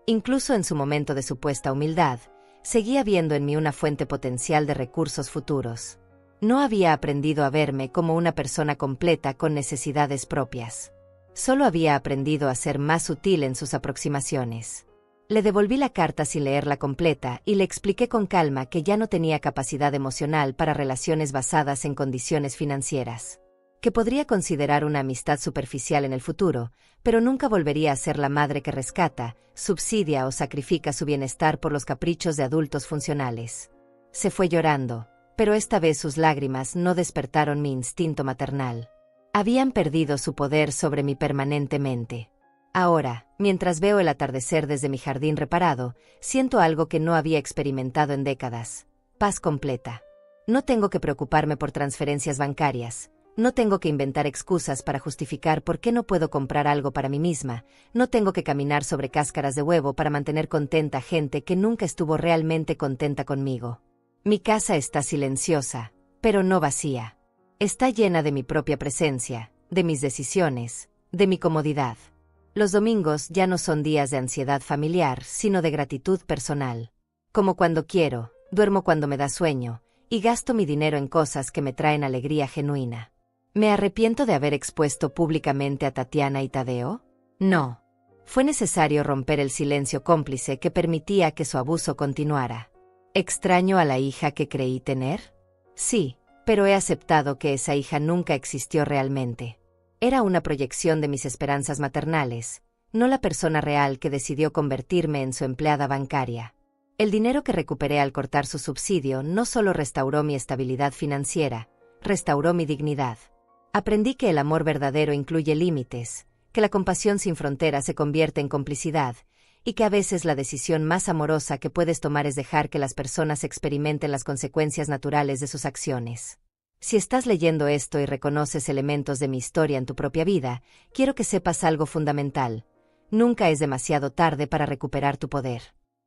Incluso en su momento de supuesta humildad, seguía viendo en mí una fuente potencial de recursos futuros. No había aprendido a verme como una persona completa con necesidades propias. Solo había aprendido a ser más sutil en sus aproximaciones. Le devolví la carta sin leerla completa y le expliqué con calma que ya no tenía capacidad emocional para relaciones basadas en condiciones financieras. Que podría considerar una amistad superficial en el futuro, pero nunca volvería a ser la madre que rescata, subsidia o sacrifica su bienestar por los caprichos de adultos funcionales. Se fue llorando, pero esta vez sus lágrimas no despertaron mi instinto maternal. Habían perdido su poder sobre mí permanentemente. Ahora, mientras veo el atardecer desde mi jardín reparado, siento algo que no había experimentado en décadas: paz completa. No tengo que preocuparme por transferencias bancarias, no tengo que inventar excusas para justificar por qué no puedo comprar algo para mí misma, no tengo que caminar sobre cáscaras de huevo para mantener contenta a gente que nunca estuvo realmente contenta conmigo. Mi casa está silenciosa, pero no vacía. Está llena de mi propia presencia, de mis decisiones, de mi comodidad. Los domingos ya no son días de ansiedad familiar, sino de gratitud personal. Como cuando quiero, duermo cuando me da sueño, y gasto mi dinero en cosas que me traen alegría genuina. ¿Me arrepiento de haber expuesto públicamente a Tatiana y Tadeo? No. Fue necesario romper el silencio cómplice que permitía que su abuso continuara. ¿Extraño a la hija que creí tener? Sí, pero he aceptado que esa hija nunca existió realmente. Era una proyección de mis esperanzas maternales, no la persona real que decidió convertirme en su empleada bancaria. El dinero que recuperé al cortar su subsidio no solo restauró mi estabilidad financiera, restauró mi dignidad. Aprendí que el amor verdadero incluye límites, que la compasión sin fronteras se convierte en complicidad, y que a veces la decisión más amorosa que puedes tomar es dejar que las personas experimenten las consecuencias naturales de sus acciones. Si estás leyendo esto y reconoces elementos de mi historia en tu propia vida, quiero que sepas algo fundamental. Nunca es demasiado tarde para recuperar tu poder.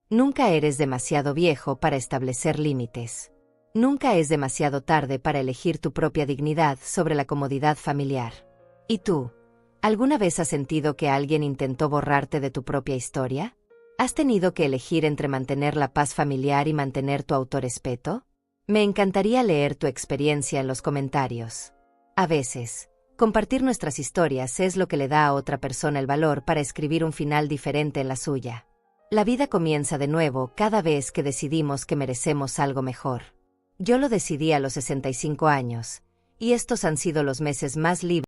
Nunca eres demasiado viejo para establecer límites. Nunca es demasiado tarde para elegir tu propia dignidad sobre la comodidad familiar. ¿Y tú? ¿Alguna vez has sentido que alguien intentó borrarte de tu propia historia? ¿Has tenido que elegir entre mantener la paz familiar y mantener tu autorrespeto? Me encantaría leer tu experiencia en los comentarios. A veces, compartir nuestras historias es lo que le da a otra persona el valor para escribir un final diferente en la suya. La vida comienza de nuevo cada vez que decidimos que merecemos algo mejor. Yo lo decidí a los 65 años, y estos han sido los meses más libres